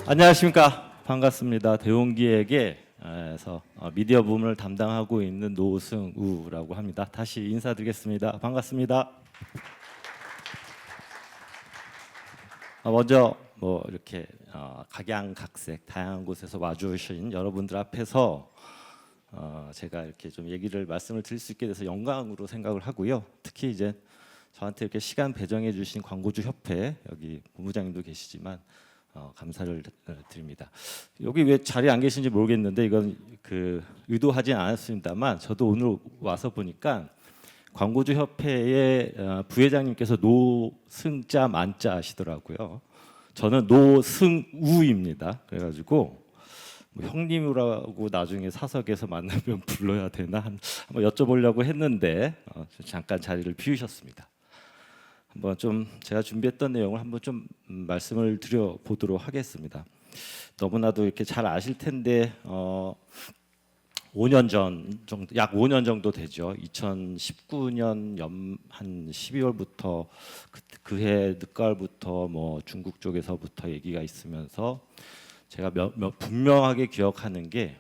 안녕하십니까. 반갑습니다. 대웅기획에서 미디어 부문을 담당하고 있는 노승우라고 합니다. 다시 인사드리겠습니다. 반갑습니다. 먼저 이렇게 각양각색 다양한 곳에서 와주신 여러분들 앞에서 제가 이렇게 좀 말씀을 드릴 수 있게 돼서 영광으로 생각을 하고요. 특히 이제 저한테 이렇게 시간 배정해 주신 광고주 협회 여기 본부장님도 계시지만 감사를 드립니다. 여기 왜 자리에 안 계신지 모르겠는데 이건 의도하진 않았습니다만 저도 오늘 와서 보니까 광고주 협회의 부회장님께서 노승자 만자 하시더라고요. 저는 노승우입니다. 그래가지고 형님이라고 나중에 사석에서 만나면 불러야 되나 한번 여쭤보려고 했는데 잠깐 자리를 비우셨습니다. 한번 좀 제가 준비했던 내용을 한번 좀 말씀을 드려 보도록 하겠습니다. 너무나도 이렇게 잘 아실 텐데 5년 전 정도, 약 5년 정도 되죠. 2019년 한 12월부터 그해 늦가을부터 중국 쪽에서부터 얘기가 있으면서 제가 분명하게 기억하는 게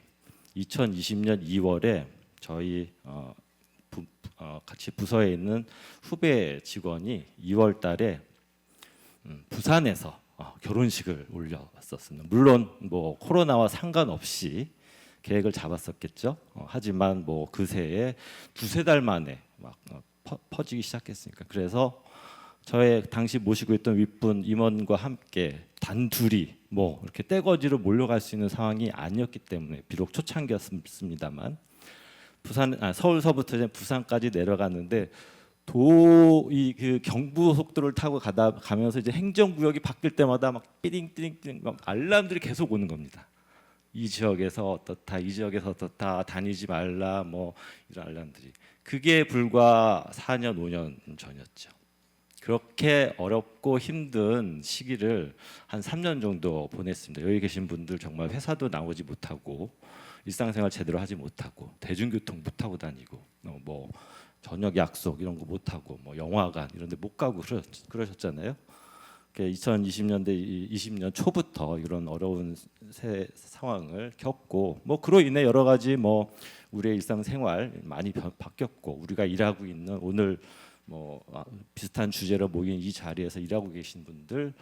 2020년 2월에 저희 같이 부서에 있는 후배 직원이 2월 달에 부산에서 결혼식을 올렸었습니다. 물론 코로나와 상관없이 계획을 잡았었겠죠. 하지만 그새에 두세 달 만에 막 퍼지기 시작했으니까. 그래서 저의 당시 모시고 있던 윗분 임원과 함께 단둘이 이렇게 떼거지로 몰려갈 수 있는 상황이 아니었기 때문에 비록 초창기였습니다만 서울서부터 이제 부산까지 내려갔는데 그 경부고속도로를 타고 가면서 이제 행정구역이 바뀔 때마다 막 띠링띠링띠링 막 알람들이 계속 오는 겁니다. 이 지역에서 어떻다, 이 지역에서 어떻다, 다니지 말라, 이런 알람들이. 그게 불과 4년, 5년 전이었죠. 그렇게 어렵고 힘든 시기를 한 3년 정도 보냈습니다. 여기 계신 분들 정말 회사도 나오지 못하고 일상생활 제대로 하지 못하고 대중교통 못 타고 다니고 저녁 약속 이런 거 못 하고 영화관 이런 데 못 가고 그러셨잖아요. 2020년대 20년 초부터 이런 어려운 상황을 겪고 그로 인해 여러 가지 우리의 일상생활 많이 바뀌었고 우리가 일하고 있는 오늘 비슷한 주제로 모인 이 자리에서 일하고 계신 분들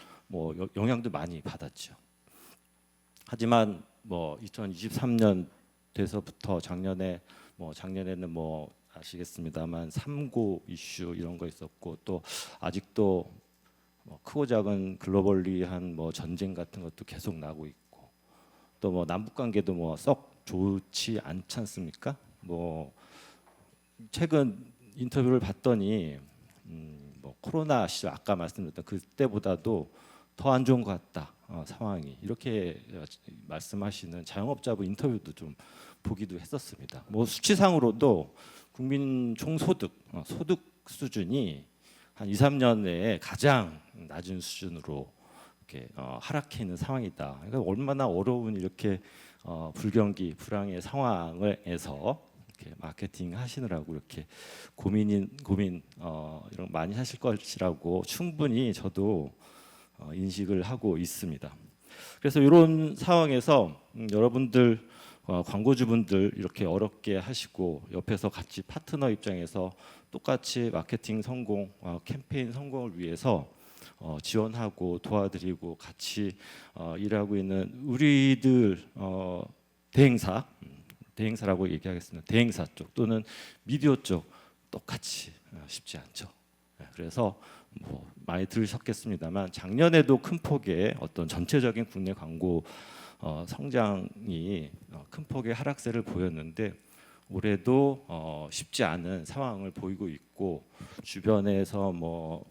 영향도 많이 받았죠. 하지만 2023년 돼서부터 작년에는 아시겠습니다만 3구 이슈 이런 거 있었고 또 아직도 크고 작은 글로벌리한 전쟁 같은 것도 계속 나고 있고 또 남북 관계도 썩 좋지 않지 않습니까? 최근 인터뷰를 봤더니 코로나 시절 아까 말씀드렸던 그때보다도 더 안 좋은 것 같다 상황이 이렇게 말씀하시는 자영업자분 인터뷰도 좀 보기도 했었습니다. 수치상으로도 국민 총소득 소득 수준이 한 2, 3년 내에 가장 낮은 수준으로 이렇게 하락해 있는 상황이다. 그러니까 얼마나 어려운 이렇게 불경기 불황의 상황에서 이렇게 마케팅 하시느라고 이렇게 고민 이런 거 많이 하실 것이라고 충분히 저도 인식을 하고 있습니다. 그래서 이런 상황에서 여러분들 광고주분들 이렇게 어렵게 하시고 옆에서 같이 파트너 입장에서 똑같이 마케팅 성공, 캠페인 성공을 위해서 지원하고 도와드리고 같이 일하고 있는 우리들 대행사라고 얘기하겠습니다. 대행사 쪽 또는 미디어 쪽 똑같이 쉽지 않죠. 그래서 많이 들으셨겠습니다만 작년에도 큰 폭의 어떤 전체적인 국내 광고 성장이 큰 폭의 하락세를 보였는데 올해도 쉽지 않은 상황을 보이고 있고 주변에서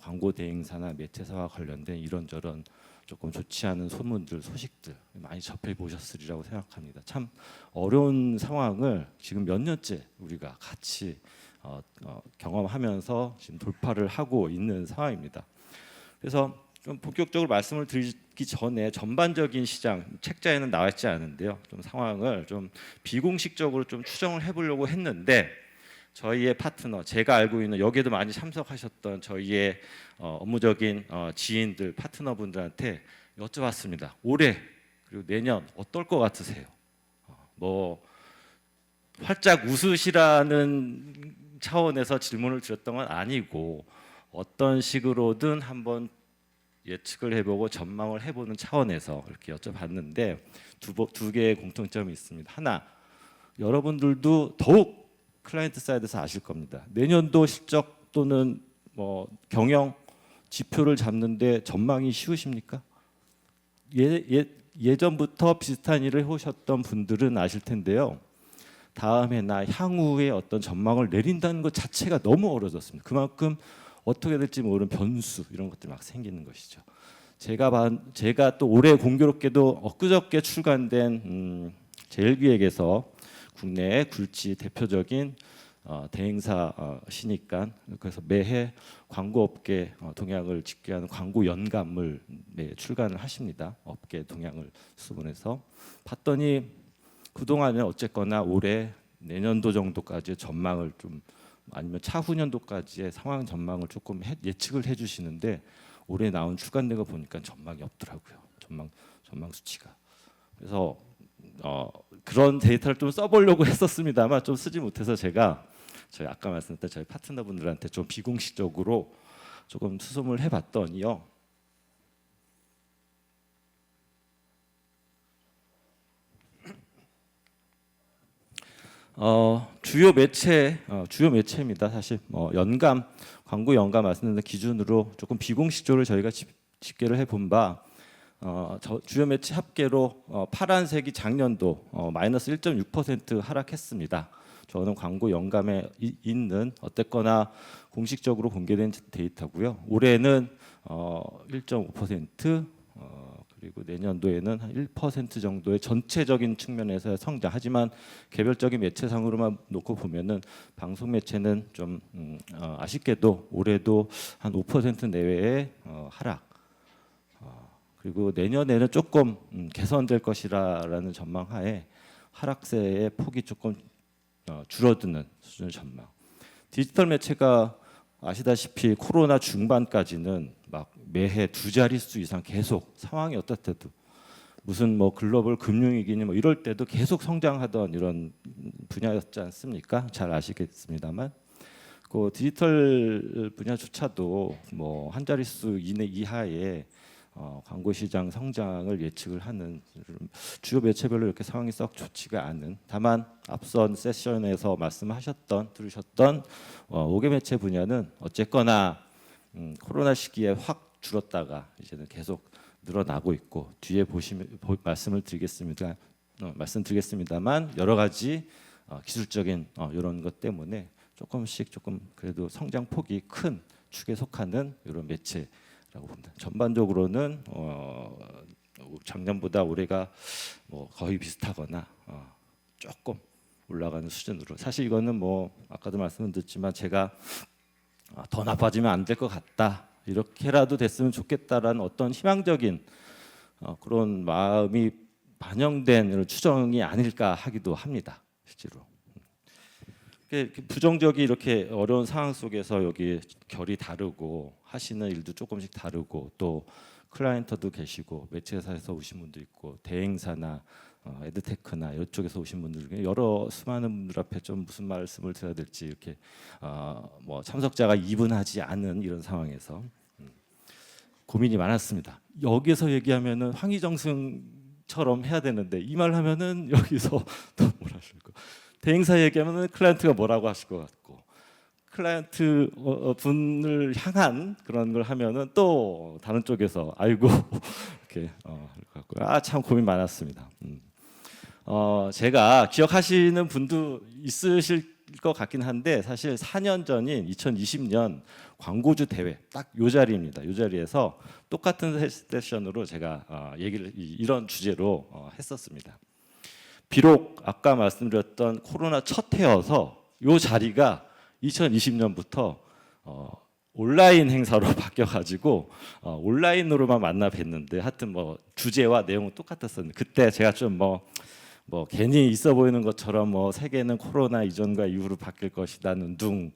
광고 대행사나 매체사와 관련된 이런저런 조금 좋지 않은 소식들 많이 접해 보셨으리라고 생각합니다. 참 어려운 상황을 지금 몇 년째 우리가 같이 경험하면서 지금 돌파를 하고 있는 상황입니다. 그래서 좀 본격적으로 말씀을 드리기 전에 전반적인 시장 책자에는 나와 있지 않은데요. 좀 상황을 좀 비공식적으로 좀 추정을 해보려고 했는데 저희의 파트너, 제가 알고 있는 여기에도 많이 참석하셨던 저희의 업무적인 지인들, 파트너분들한테 여쭤봤습니다. 올해 그리고 내년 어떨 것 같으세요? 뭐 활짝 웃으시라는 차원에서 질문을 드렸던 건 아니고 어떤 식으로든 한번 예측을 해보고 전망을 해보는 차원에서 이렇게 여쭤봤는데 두 개의 공통점이 있습니다. 하나, 여러분들도 더욱 클라이언트 사이드에서 아실 겁니다. 내년도 실적 또는 뭐 경영 지표를 잡는데 전망이 쉬우십니까? 예전부터 비슷한 일을 해오셨던 분들은 아실 텐데요. 다음해나 향후에 어떤 전망을 내린다는 것 자체가 너무 어려졌습니다. 그만큼 어떻게 될지 모르는 변수 이런 것들이 막 생기는 것이죠. 제가 또 올해 공교롭게도 엊그저께 출간된 제일기획에서 국내에 굴지 대표적인 대행사시니까 그래서 매해 광고업계 동향을 집계하는 광고 연감을 매 출간을 하십니다. 업계 동향을 수분해서 봤더니 그동안은 어쨌거나 올해 내년도 정도까지 전망을 좀 아니면 차후년도까지의 상황 전망을 조금 예측을 해주시는데 올해 나온 출간된 거 보니까 전망이 없더라고요. 전망 수치가. 그래서 그런 데이터를 좀 써보려고 했었습니다만 좀 쓰지 못해서 제가 저희 아까 말씀드렸던 저희 파트너분들한테 좀 비공식적으로 조금 수소문을 해봤더니요. 주요 매체입니다. 사실 연감 광고 연감 말씀드린 기준으로 조금 비공식적으로 저희가 집계를 해본 바 주요 매체 합계로 파란색이 작년도 마이너스 1.6% 하락했습니다. 저는 광고 연감에 있는 어쨌거나 공식적으로 공개된 데이터고요. 올해는 1.5% 그리고 내년도에는 한 1% 정도의 전체적인 측면에서의 성장. 하지만 개별적인 매체상으로만 놓고 보면은 방송 매체는 좀 아쉽게도 올해도 한 5% 내외의 하락. 그리고 내년에는 조금 개선될 것이라는 전망하에 하락세의 폭이 조금 줄어드는 수준의 전망. 디지털 매체가 아시다시피 코로나 중반까지는 막 매해 두 자릿수 이상 계속 상황이 어떻대도 무슨 뭐 글로벌 금융위기니 뭐 이럴 때도 계속 성장하던 이런 분야였지 않습니까? 잘 아시겠습니다만 그 디지털 분야조차도 뭐 한 자릿수 이하의 광고 시장 성장을 예측을 하는 주요 매체별로 이렇게 상황이 썩 좋지가 않은 다만 앞선 세션에서 들으셨던 5개 매체 분야는 어쨌거나 코로나 시기에 확 줄었다가 이제는 계속 늘어나고 있고 뒤에 말씀드리겠습니다만 여러 가지 기술적인 이런 것 때문에 조금 그래도 성장 폭이 큰 축에 속하는 이런 매체. 라고 봅니다. 전반적으로는 작년보다 올해가 뭐 거의 비슷하거나 조금 올라가는 수준으로 사실 이거는 뭐 아까도 말씀드렸지만 제가 더 나빠지면 안 될 것 같다 이렇게라도 됐으면 좋겠다라는 어떤 희망적인 그런 마음이 반영된 추정이 아닐까 하기도 합니다. 실제로 부정적이 이렇게 어려운 상황 속에서 여기 결이 다르고 하시는 일도 조금씩 다르고 또 클라이언트도 계시고 매체사에서 오신 분도 있고 대행사나 에드테크나 이쪽에서 오신 분들 중에 여러 수많은 분들 앞에 좀 무슨 말씀을 드려야 될지 이렇게 뭐 참석자가 이분하지 않은 이런 상황에서 고민이 많았습니다. 여기서 얘기하면은 황희정승처럼 해야 되는데 이 말 하면은 여기서 또 뭐라 하실 거. 대행사 얘기하면 클라이언트가 뭐라고 하실 것 같고 클라이언트 분을 향한 그런 걸 하면은 또 다른 쪽에서 아이고 이렇게 참 고민 많았습니다. 제가 기억하시는 분도 있으실 것 같긴 한데 사실 4년 전인 2020년 광고주 대회 딱 요 자리입니다. 요 자리에서 똑같은 세션으로 제가 이런 주제로 했었습니다. 비록 아까 말씀드렸던 코로나 첫 해여서 이 자리가 2020년부터 온라인 행사로 바뀌어가지고 온라인으로만 만나 뵀는데 하여튼 뭐 주제와 내용은 똑같았었는데 그때 제가 좀 뭐 괜히 있어 보이는 것처럼 뭐 세계는 코로나 이전과 이후로 바뀔 것이다는 둥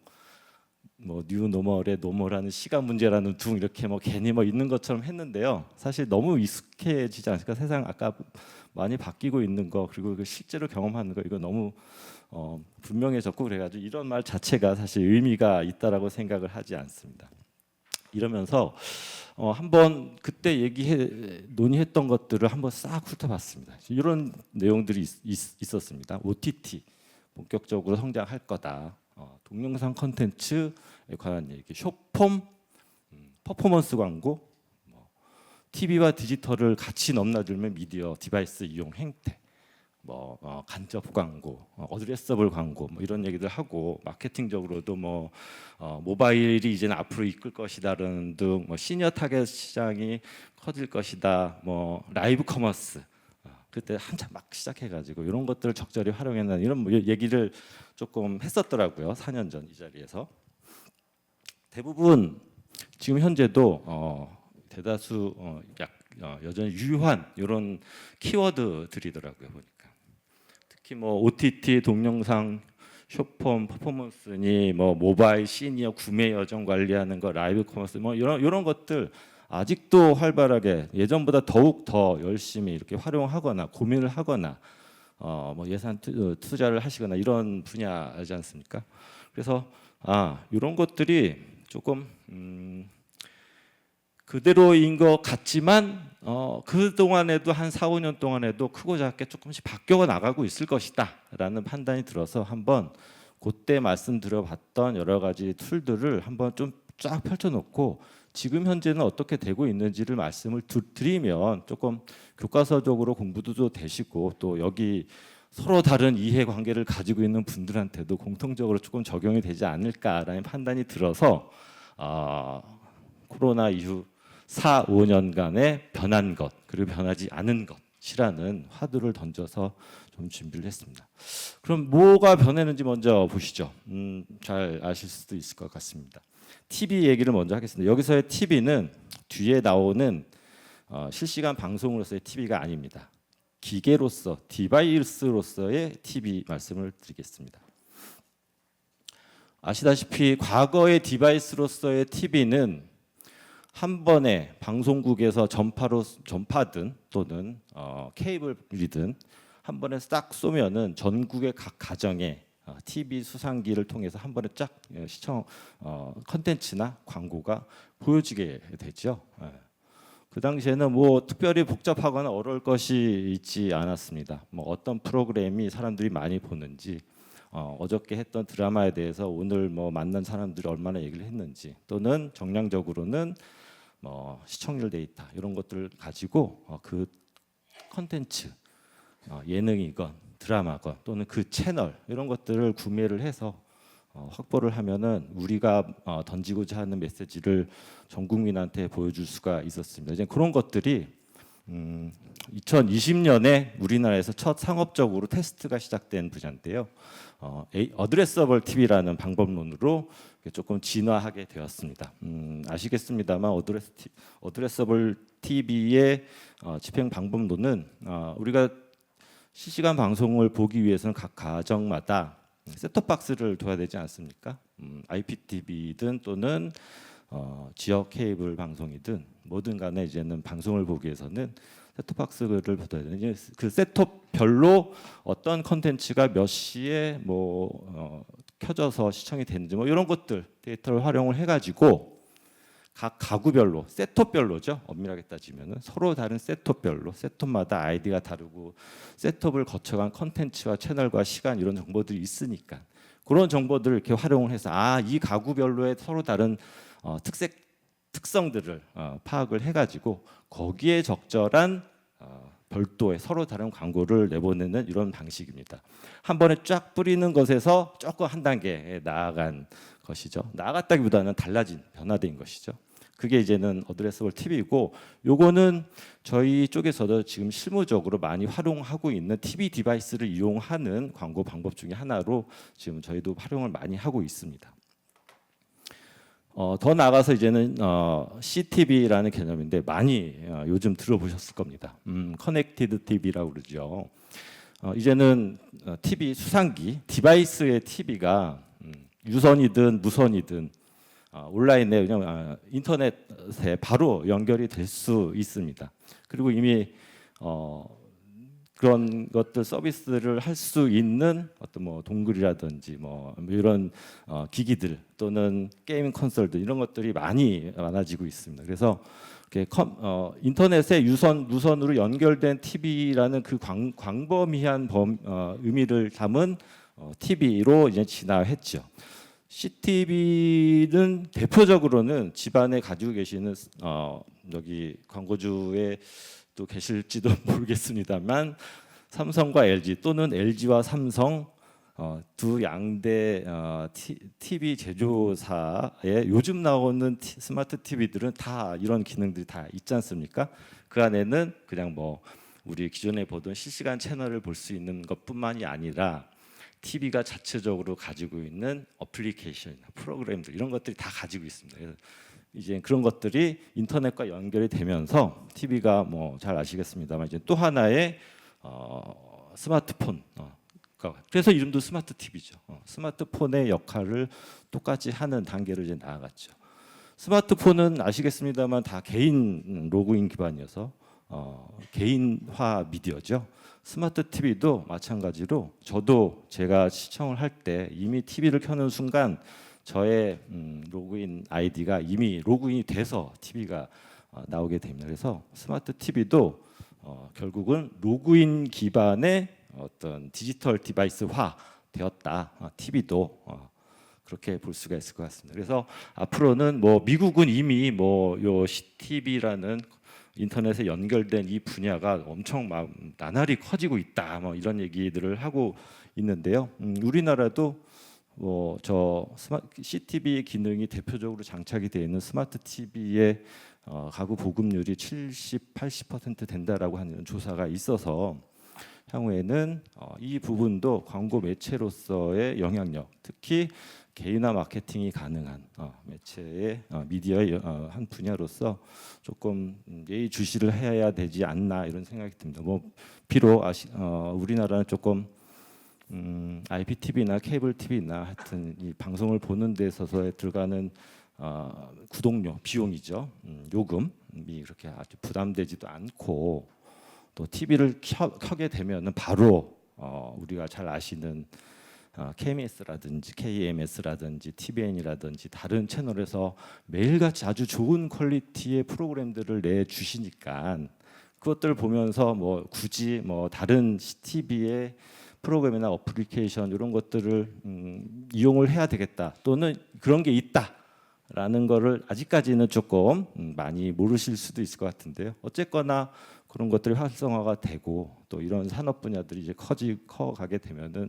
뭐 뉴노멀의 노멀하는 시간 문제라는 둥 이렇게 뭐 괜히 뭐 있는 것처럼 했는데요. 사실 너무 익숙해지지 않습니까? 세상 아까 많이 바뀌고 있는 거 그리고 그 실제로 경험하는 거 이거 너무 분명해졌고 그래가지고 이런 말 자체가 사실 의미가 있다라고 생각을 하지 않습니다. 이러면서 한번 그때 논의했던 것들을 한번 싹 훑어봤습니다. 이런 내용들이 있었습니다. OTT 본격적으로 성장할 거다. 동영상 콘텐츠에 관한 얘기, 숏폼, 퍼포먼스 광고, TV와 디지털을 같이 넘나들면 미디어 디바이스 이용 행태, 간접 광고, 어드레서블 광고 뭐 이런 얘기들 하고 마케팅적으로도 모바일이 이제는 앞으로 이끌 것이다라는 등 시니어 타겟 시장이 커질 것이다. 라이브 커머스 그때 한참 막 시작해가지고 이런 것들을 적절히 활용했는 이런 얘기를 조금 했었더라고요. 4년 전 이 자리에서 대부분 지금 현재도 대다수 여전히 유효한 이런 키워드들이더라고요. 보니까 특히 OTT 동영상 숏폼 퍼포먼스니 모바일 시니어 구매 여정 관리하는 거 라이브 커머스 이런 것들 아직도 활발하게 예전보다 더욱 더 열심히 이렇게 활용하거나 고민을 하거나 예산 투자를 하시거나 이런 분야지 않습니까? 그래서 이런 것들이 조금 그대로인 것 같지만 그 동안에도 한 4, 5년 동안에도 크고 작게 조금씩 바뀌어 나가고 있을 것이다라는 판단이 들어서 한번 그때 말씀드려봤던 여러 가지 툴들을 한번 좀 쫙 펼쳐놓고 지금 현재는 어떻게 되고 있는지를 말씀을 드리면 조금 교과서적으로 공부도 되시고 또 여기 서로 다른 이해관계를 가지고 있는 분들한테도 공통적으로 조금 적용이 되지 않을까라는 판단이 들어서 코로나 이후 4, 5년간의 변한 것 그리고 변하지 않은 것이라는 화두를 던져서 좀 준비를 했습니다. 그럼 뭐가 변했는지 먼저 보시죠. 잘 아실 수도 있을 것 같습니다. TV 얘기를 먼저 하겠습니다. 여기서의 TV는 뒤에 나오는 실시간 방송으로서의 TV가 아닙니다. 기계로서 디바이스로서의 TV 말씀을 드리겠습니다. 아시다시피 과거의 디바이스로서의 TV는 한 번에 방송국에서 전파든 또는 케이블이든 한 번에 딱 쏘면은 전국의 각 가정에 TV 수상기를 통해서 한 번에 쫙 시청 컨텐츠나 광고가 보여지게 되죠. 그 당시에는 특별히 복잡하거나 어려울 것이 있지 않았습니다. 어떤 프로그램이 사람들이 많이 보는지, 어저께 했던 드라마에 대해서 오늘 만난 사람들이 얼마나 얘기를 했는지, 또는 정량적으로는 시청률 데이터 이런 것들을 가지고 그 컨텐츠 예능이건 드라마건 또는 그 채널 이런 것들을 구매를 해서 확보를 하면은 우리가 던지고자 하는 메시지를 전 국민한테 보여줄 수가 있었습니다. 이제 그런 것들이 2020년에 우리나라에서 첫 상업적으로 테스트가 시작된 분야인데요. 어드레서블 TV라는 방법론으로 조금 진화하게 되었습니다. 아시겠습니다만 어드레서블 TV의 집행 방법론은 우리가 실시간 방송을 보기 위해서는 각 가정마다 셋톱박스를 둬야 되지 않습니까? IPTV든 또는 지역 케이블 방송이든 뭐든 간에 이제는 방송을 보기 위해서는 셋톱박스를 둬야 되는 그 셋톱별로 어떤 컨텐츠가 몇 시에 켜져서 시청이 되는지 이런 것들 데이터를 활용을 해가지고 각 가구별로 셋톱별로죠. 엄밀하게 따지면은 서로 다른 셋톱별로 셋톱마다 아이디가 다르고 셋톱을 거쳐간 컨텐츠와 채널과 시간 이런 정보들이 있으니까 그런 정보들을 이렇게 활용을 해서 이 가구별로의 서로 다른 특성들을 파악을 해가지고 거기에 적절한 별도의 서로 다른 광고를 내보내는 이런 방식입니다. 한 번에 쫙 뿌리는 것에서 조금 한 단계 나아간 것이죠. 나아갔다기보다는 달라진 변화된 것이죠. 그게 이제는 어드레서블 TV이고 요거는 저희 쪽에서도 지금 실무적으로 많이 활용하고 있는 TV 디바이스를 이용하는 광고 방법 중에 하나로 지금 저희도 활용을 많이 하고 있습니다. 더 나아가서 이제는 CTV라는 개념인데 많이 요즘 들어보셨을 겁니다. 커넥티드 TV라고 그러죠. 이제는 TV 수상기 디바이스의 TV가 유선이든 무선이든 온라인에 그냥 인터넷에 바로 연결이 될 수 있습니다. 그리고 이미 그런 것들 서비스를 할 수 있는 어떤 뭐 동굴이라든지 뭐 이런 기기들 또는 게임 콘솔들 이런 것들이 많이 많아지고 있습니다. 그래서 인터넷에 무선으로 연결된 TV라는 그 광범위한 의미를 담은 TV로 이제 진화했죠. CTV는 대표적으로는 집안에 가지고 계시는 여기 광고주에 또 계실지도 모르겠습니다만 삼성과 LG 또는 LG와 삼성 두 양대 TV 제조사의 요즘 나오는 스마트 TV들은 다 이런 기능들이 다 있지 않습니까? 그 안에는 그냥 뭐 우리 기존에 보던 실시간 채널을 볼 수 있는 것뿐만이 아니라 TV가 자체적으로 가지고 있는 어플리케이션, 프로그램들 이런 것들이 다 가지고 있습니다. 그래서 이제 그런 것들이 인터넷과 연결이 되면서 TV가 뭐 잘 아시겠습니다만 이제 또 하나의 스마트폰, 그래서 이름도 스마트 TV죠. 스마트폰의 역할을 똑같이 하는 단계로 이제 나아갔죠. 스마트폰은 아시겠습니다만 다 개인 로그인 기반이어서 개인화 미디어죠. 스마트 TV도 마찬가지로 저도 제가 시청을 할 때 이미 TV를 켜는 순간 저의 로그인 아이디가 이미 로그인이 돼서 TV가 나오게 됩니다. 그래서 스마트 TV도 결국은 로그인 기반의 어떤 디지털 디바이스화 되었다. TV도 그렇게 볼 수가 있을 것 같습니다. 그래서 앞으로는 뭐 미국은 이미 뭐요 CTV라는 인터넷에 연결된 이 분야가 엄청 막 나날이 커지고 있다. 뭐 이런 얘기들을 하고 있는데요. 우리나라도 뭐저 CTV 기능이 대표적으로 장착이 되어 있는 스마트 TV의 가구 보급률이 70, 80% 된다라고 하는 조사가 있어서 향후에는 이 부분도 광고 매체로서의 영향력, 특히 개인화 마케팅이 가능한 매체의 미디어의 한 분야로서 조금 예의주시를 해야 되지 않나 이런 생각이 듭니다. 뭐 비록 우리나라는 조금 IPTV나 케이블 TV나 하여튼 이 방송을 보는 데 있어서 들어가는 구독료 비용이죠. 요금이 그렇게 아주 부담되지도 않고 또 TV를 켜게 되면은 바로 우리가 잘 아시는 KMS라든지 KMS라든지 TVN이라든지 다른 채널에서 매일같이 아주 좋은 퀄리티의 프로그램들을 내주시니까 그것들을 보면서 뭐 굳이 뭐 다른 TV의 프로그램이나 어플리케이션 이런 것들을 이용을 해야 되겠다 또는 그런 게 있다라는 거를 아직까지는 조금 많이 모르실 수도 있을 것 같은데요. 어쨌거나 그런 것들이 활성화가 되고 또 이런 산업 분야들이 이제 커가게 되면은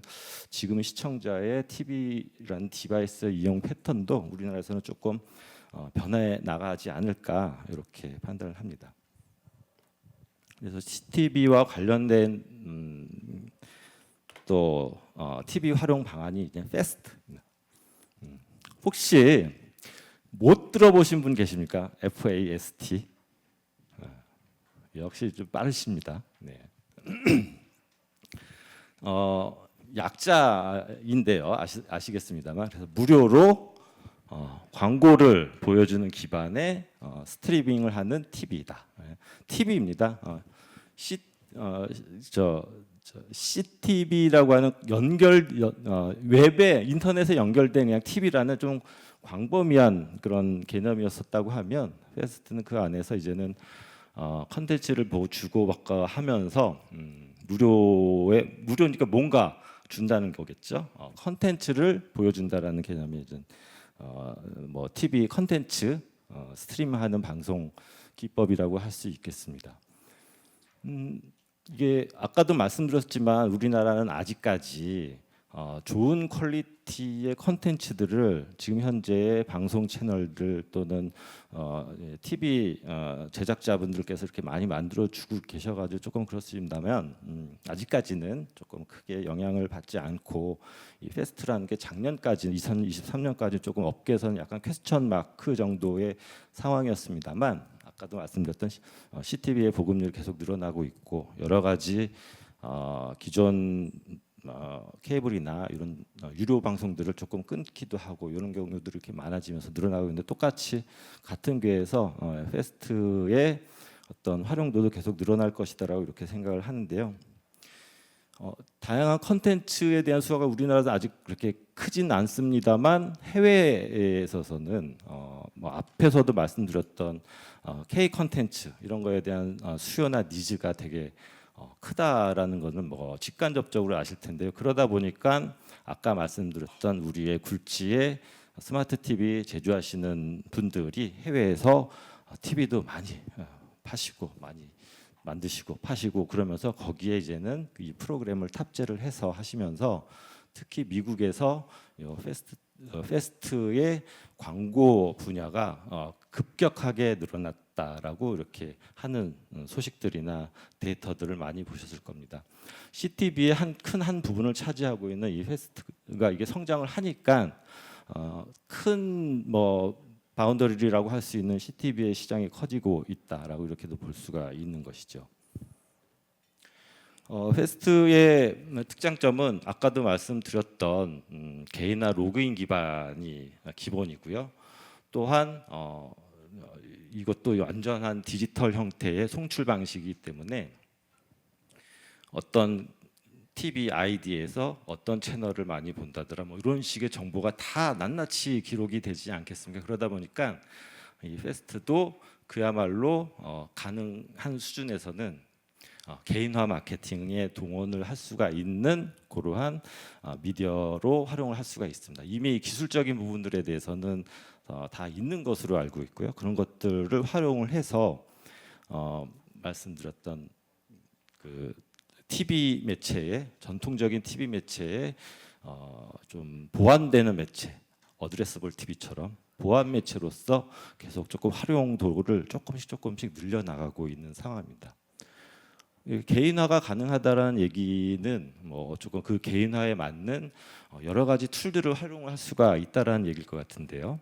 지금 시청자의 TV라는 디바이스 이용 패턴도 우리나라에서는 조금 변해 나가지 않을까 이렇게 판단을 합니다. 그래서 CTV와 관련된 또 TV 활용 방안이 이제 FAST입니다. 혹시 못 들어보신 분 계십니까? FAST. 역시 좀 빠르십니다. 네. 약자인데요. 아시겠습니다만 그래서 무료로 광고를 보여주는 기반의 스트리밍을 하는 TV다. TV입니다. CTV라고 하는 웹에 인터넷에 연결된 그냥 TV라는 좀 광범위한 그런 개념이었었다고 하면 패스트는 그 안에서 이제는 컨텐츠를 주고받고 하면서 무료니까 뭔가 준다는 거겠죠. 컨텐츠를 보여준다라는 개념이 이제 뭐 TV 컨텐츠 스트리밍하는 방송 기법이라고 할 수 있겠습니다. 이게 아까도 말씀드렸지만 우리나라는 아직까지 좋은 퀄리티의 컨텐츠들을 지금 현재 방송 채널들 또는 TV 제작자분들께서 이렇게 많이 만들어주고 계셔가지고 조금 그렇습니다만 아직까지는 조금 크게 영향을 받지 않고 이 페스트라는 게 작년까지 2023년까지 조금 업계에서는 약간 퀘스천 마크 정도의 상황이었습니다만 아까도 말씀드렸던 CTV의 보급률이 계속 늘어나고 있고 여러 가지 기존 케이블이나 이런 유료 방송들을 조금 끊기도 하고 이런 경우들이 이렇게 많아지면서 늘어나고 있는데, 똑같이 같은 궤에서 페스트의 어떤 활용도도 계속 늘어날 것이다라고 이렇게 생각을 하는데요. 다양한 컨텐츠에 대한 수요가 우리나라도 아직 그렇게 크진 않습니다만, 해외에 있어서는 뭐 앞에서도 말씀드렸던 K 컨텐츠 이런 거에 대한 수요나 니즈가 되게 크다라는 거는 뭐 직간접적으로 아실 텐데요. 그러다 보니까 아까 말씀드렸던 우리의 굴지의 스마트 TV 제조하시는 분들이 해외에서 TV도 많이 파시고 많이 만드시고 파시고 그러면서 거기에 이제는 이 프로그램을 탑재를 해서 하시면서, 특히 미국에서 페스트의 광고 분야가 급격하게 늘어났다라고 이렇게 하는 소식들이나 데이터들을 많이 보셨을 겁니다. CTV의 큰 부분을 차지하고 있는 이 페스트가 이게 성장을 하니까 큰 뭐 바운더리라고 할 수 있는 CTV의 시장이 커지고 있다라고 이렇게도 볼 수가 있는 것이죠. 페스트의 특장점은 아까도 말씀드렸던 개인화 로그인 기반이 기본이고요. 또한 이것도 완전한 디지털 형태의 송출 방식이기 때문에 어떤 TV 아이디에서 어떤 채널을 많이 본다더라 뭐 이런 식의 정보가 다 낱낱이 기록이 되지 않겠습니까? 그러다 보니까 이 페스트도 그야말로 가능한 수준에서는 개인화 마케팅에 동원을 할 수가 있는 그러한 미디어로 활용을 할 수가 있습니다. 이미 기술적인 부분들에 대해서는 다 있는 것으로 알고 있고요. 그런 것들을 활용을 해서 말씀드렸던 그 TV 매체에, 전통적인 TV 매체에 좀 보완되는 매체, 어드레서블 TV처럼 보완 매체로서 계속 조금 활용도를 조금씩 늘려나가고 있는 상황입니다. 개인화가 가능하다라는 얘기는 뭐 조금 그 개인화에 맞는 여러 가지 툴들을 활용할 수가 있다라는 얘기일 것 같은데요.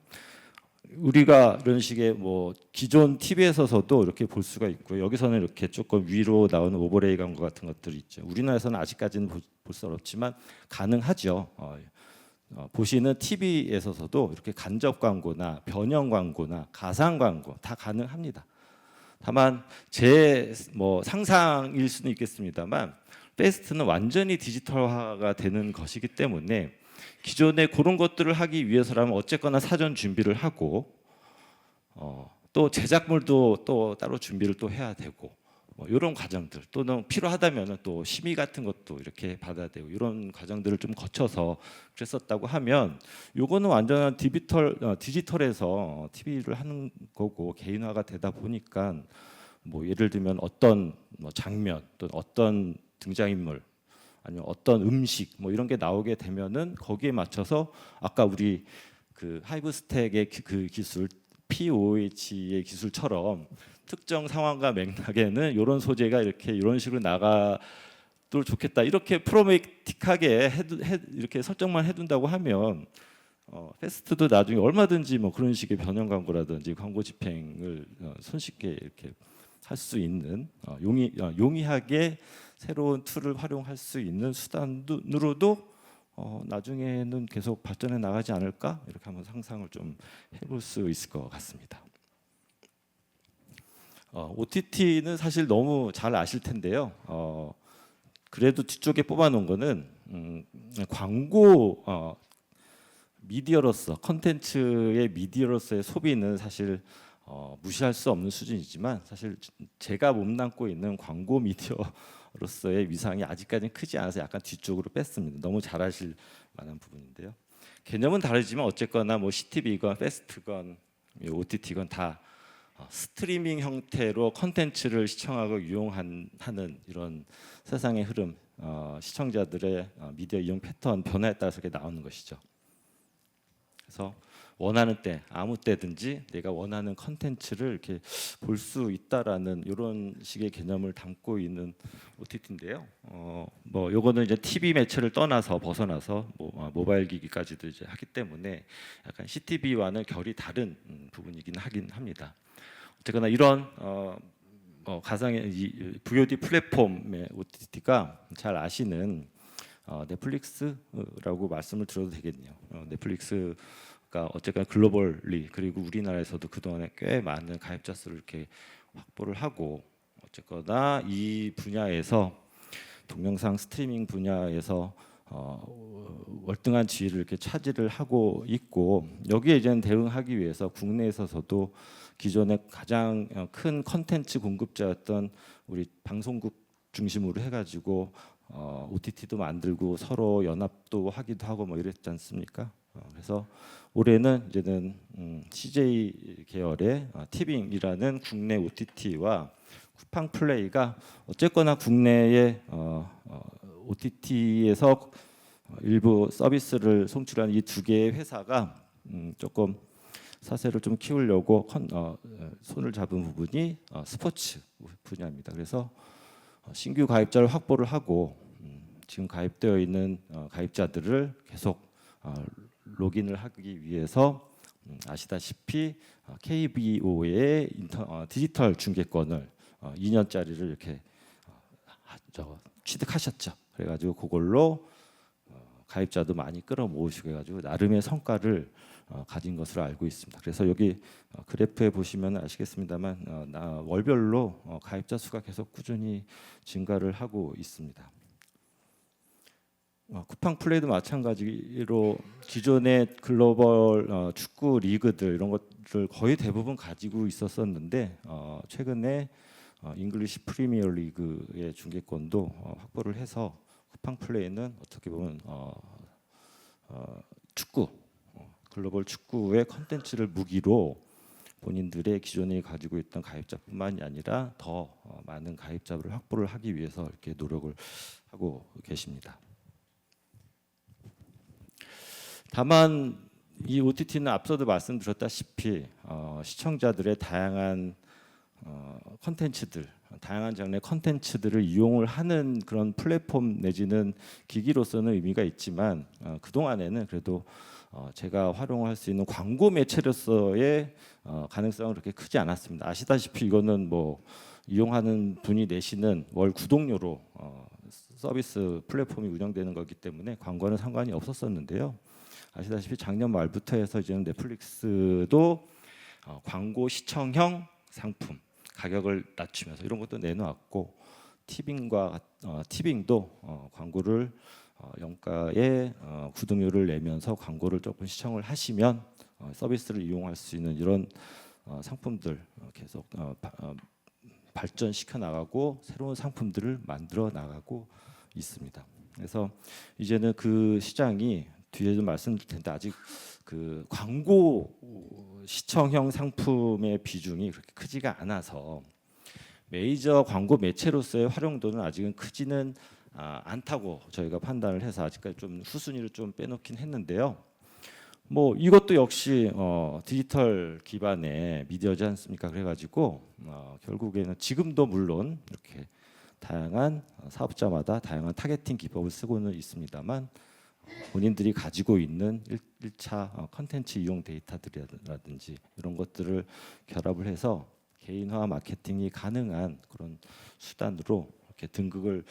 우리가 이런 식의 뭐 기존 TV에서도 이렇게 볼 수가 있고요. 여기서는 이렇게 조금 위로 나오는 오버레이 광고 같은 것들이 있죠. 우리나라에서는 아직까지는 볼 수 없지만 가능하죠. 보시는 TV에서도 이렇게 간접 광고나 변형 광고나 가상 광고 다 가능합니다. 다만 제 뭐 상상일 수는 있겠습니다만, 페스트는 완전히 디지털화가 되는 것이기 때문에 기존에 그런 것들을 하기 위해서라면 어쨌거나 사전 준비를 하고 또 제작물도 또 따로 준비를 또 해야 되고 뭐 이런 과정들, 또는 필요하다면 또 심의 같은 것도 이렇게 받아야 되고 이런 과정들을 좀 거쳐서 그랬었다고 하면, 요거는 완전한 디지털에서 TV를 하는 거고 개인화가 되다 보니까 뭐 예를 들면 어떤 뭐 장면 또는 어떤 등장인물 아니면 어떤 음식 뭐 이런 게 나오게 되면은 거기에 맞춰서 아까 우리 그 하이브스택의 그 기술 POH의 기술처럼 특정 상황과 맥락에는 이런 소재가 이런 식으로 나가도 좋겠다, 이렇게 프로메틱하게 이렇게 설정만 해둔다고 하면 페스트도 나중에 얼마든지 뭐 그런 식의 변형 광고라든지 광고 집행을 손쉽게 이렇게 할 수 있는 용이하게 새로운 툴을 활용할 수 있는 수단으로도 나중에는 계속 발전해 나가지 않을까, 이렇게 한번 상상을 좀 해볼 수 있을 것 같습니다. OTT는 사실 너무 잘 아실 텐데요. 그래도 뒤쪽에 뽑아놓은 거는 광고 미디어로서, 컨텐츠의 미디어로서의 소비는 사실 무시할 수 없는 수준이지만, 사실 제가 몸담고 있는 광고 미디어로서의 위상이 아직까지는 크지 않아서 약간 뒤쪽으로 뺐습니다. 너무 잘 아실 만한 부분인데요. 개념은 다르지만 어쨌거나 뭐 CTV건 페스트건 OTT건 다 스트리밍 형태로 컨텐츠를 시청하고 이용하는 이런 세상의 흐름, 시청자들의 미디어 이용 패턴 변화에 따라서 이렇게 나오는 것이죠. 그래서 원하는 때 아무 때든지 내가 원하는 컨텐츠를 이렇게 볼 수 있다라는 이런 식의 개념을 담고 있는 OTT인데요. 뭐 요거는 이제 TV 매체를 떠나서 벗어나서 모바일 기기까지도 이제 하기 때문에 약간 CTV와는 결이 다른 부분이긴 하긴 합니다. 어쨌거나 이런 가상의 VOD 플랫폼의 OTT가 잘 아시는 넷플릭스라고 말씀을 드려도 되겠네요. 넷플릭스가 어쨌거나 글로벌리 그리고 우리나라에서도 그동안에 꽤 많은 가입자 수를 이렇게 확보를 하고 어쨌거나 이 분야에서 동영상 스트리밍 분야에서 월등한 지위를 이렇게 차지를 하고 있고 여기에 이제는 대응하기 위해서 국내에서도 기존의 가장 큰 컨텐츠 공급자였던 우리 방송국 중심으로 해가지고 OTT도 만들고 서로 연합도 하기도 하고 뭐 이랬지 않습니까? 그래서 올해는 이제는 CJ 계열의 티빙이라는 국내 OTT와 쿠팡 플레이가 어쨌거나 국내의 OTT에서 일부 서비스를 송출하는 이 두 개의 회사가 조금 사세를 좀 키우려고 손을 잡은 부분이 스포츠 분야입니다. 그래서 신규 가입자를 확보를 하고 지금 가입되어 있는 가입자들을 계속 로그인을 하기 위해서 아시다시피 KBO의 디지털 중계권을 2년짜리를 이렇게 취득하셨죠. 그래가지고 그걸로 가입자도 많이 끌어모으시고 해가지고 나름의 성과를 가진 것으로 알고 있습니다. 그래서 여기 그래프에 보시면 아시겠습니다만 월별로 가입자 수가 계속 꾸준히 증가를 하고 있습니다. 쿠팡 플레이도 마찬가지로 기존의 글로벌 축구 리그들 이런 것들 거의 대부분 가지고 있었었는데 최근에 잉글리시 프리미어 리그의 중계권도 확보를 해서 쿠팡 플레이는 어떻게 보면 축구 글로벌 축구의 컨텐츠를 무기로 본인들의 기존에 가지고 있던 가입자뿐만이 아니라 더 많은 가입자를 확보를 하기 위해서 이렇게 노력을 하고 계십니다. 다만 이 OTT는 앞서도 말씀드렸다시피 시청자들의 다양한 컨텐츠들, 다양한 장르의 컨텐츠들을 이용을 하는 그런 플랫폼 내지는 기기로서는 의미가 있지만 그동안에는 그래도 제가 활용할 수 있는 광고 매체로서의 가능성은 그렇게 크지 않았습니다. 아시다시피 이거는 뭐 이용하는 분이 내시는 월 구독료로 서비스 플랫폼이 운영되는 거기 때문에 광고는 상관이 없었었는데요. 아시다시피 작년 말부터 해서 이제는 넷플릭스도 광고 시청형 상품 가격을 낮추면서 이런 것도 내놓았고 티빙도 광고를 영가의 구독료를 내면서 광고를 조금 시청을 하시면 서비스를 이용할 수 있는 이런 상품들 계속 발전시켜 나가고 새로운 상품들을 만들어 나가고 있습니다. 그래서 이제는 그 시장이 뒤에 좀 말씀드릴 텐데 아직 그 광고 시청형 상품의 비중이 그렇게 크지가 않아서 메이저 광고 매체로서의 활용도는 아직은 크지는 않다고 저희가 판단을 해서 아직까지 좀 후순위를 좀 빼놓긴 했는데요. 뭐 이것도 역시 디지털 기반의 미디어지 않습니까? 그래가지고 결국에는 지금도 물론 이렇게 다양한 사업자마다 다양한 타겟팅 기법을 쓰고는 있습니다만 본인들이 가지고 있는 1차 컨텐츠 이용 데이터들이라든지 이런 것들을 결합을 해서 개인화 마케팅이 가능한 그런 수단으로 이렇게 등극을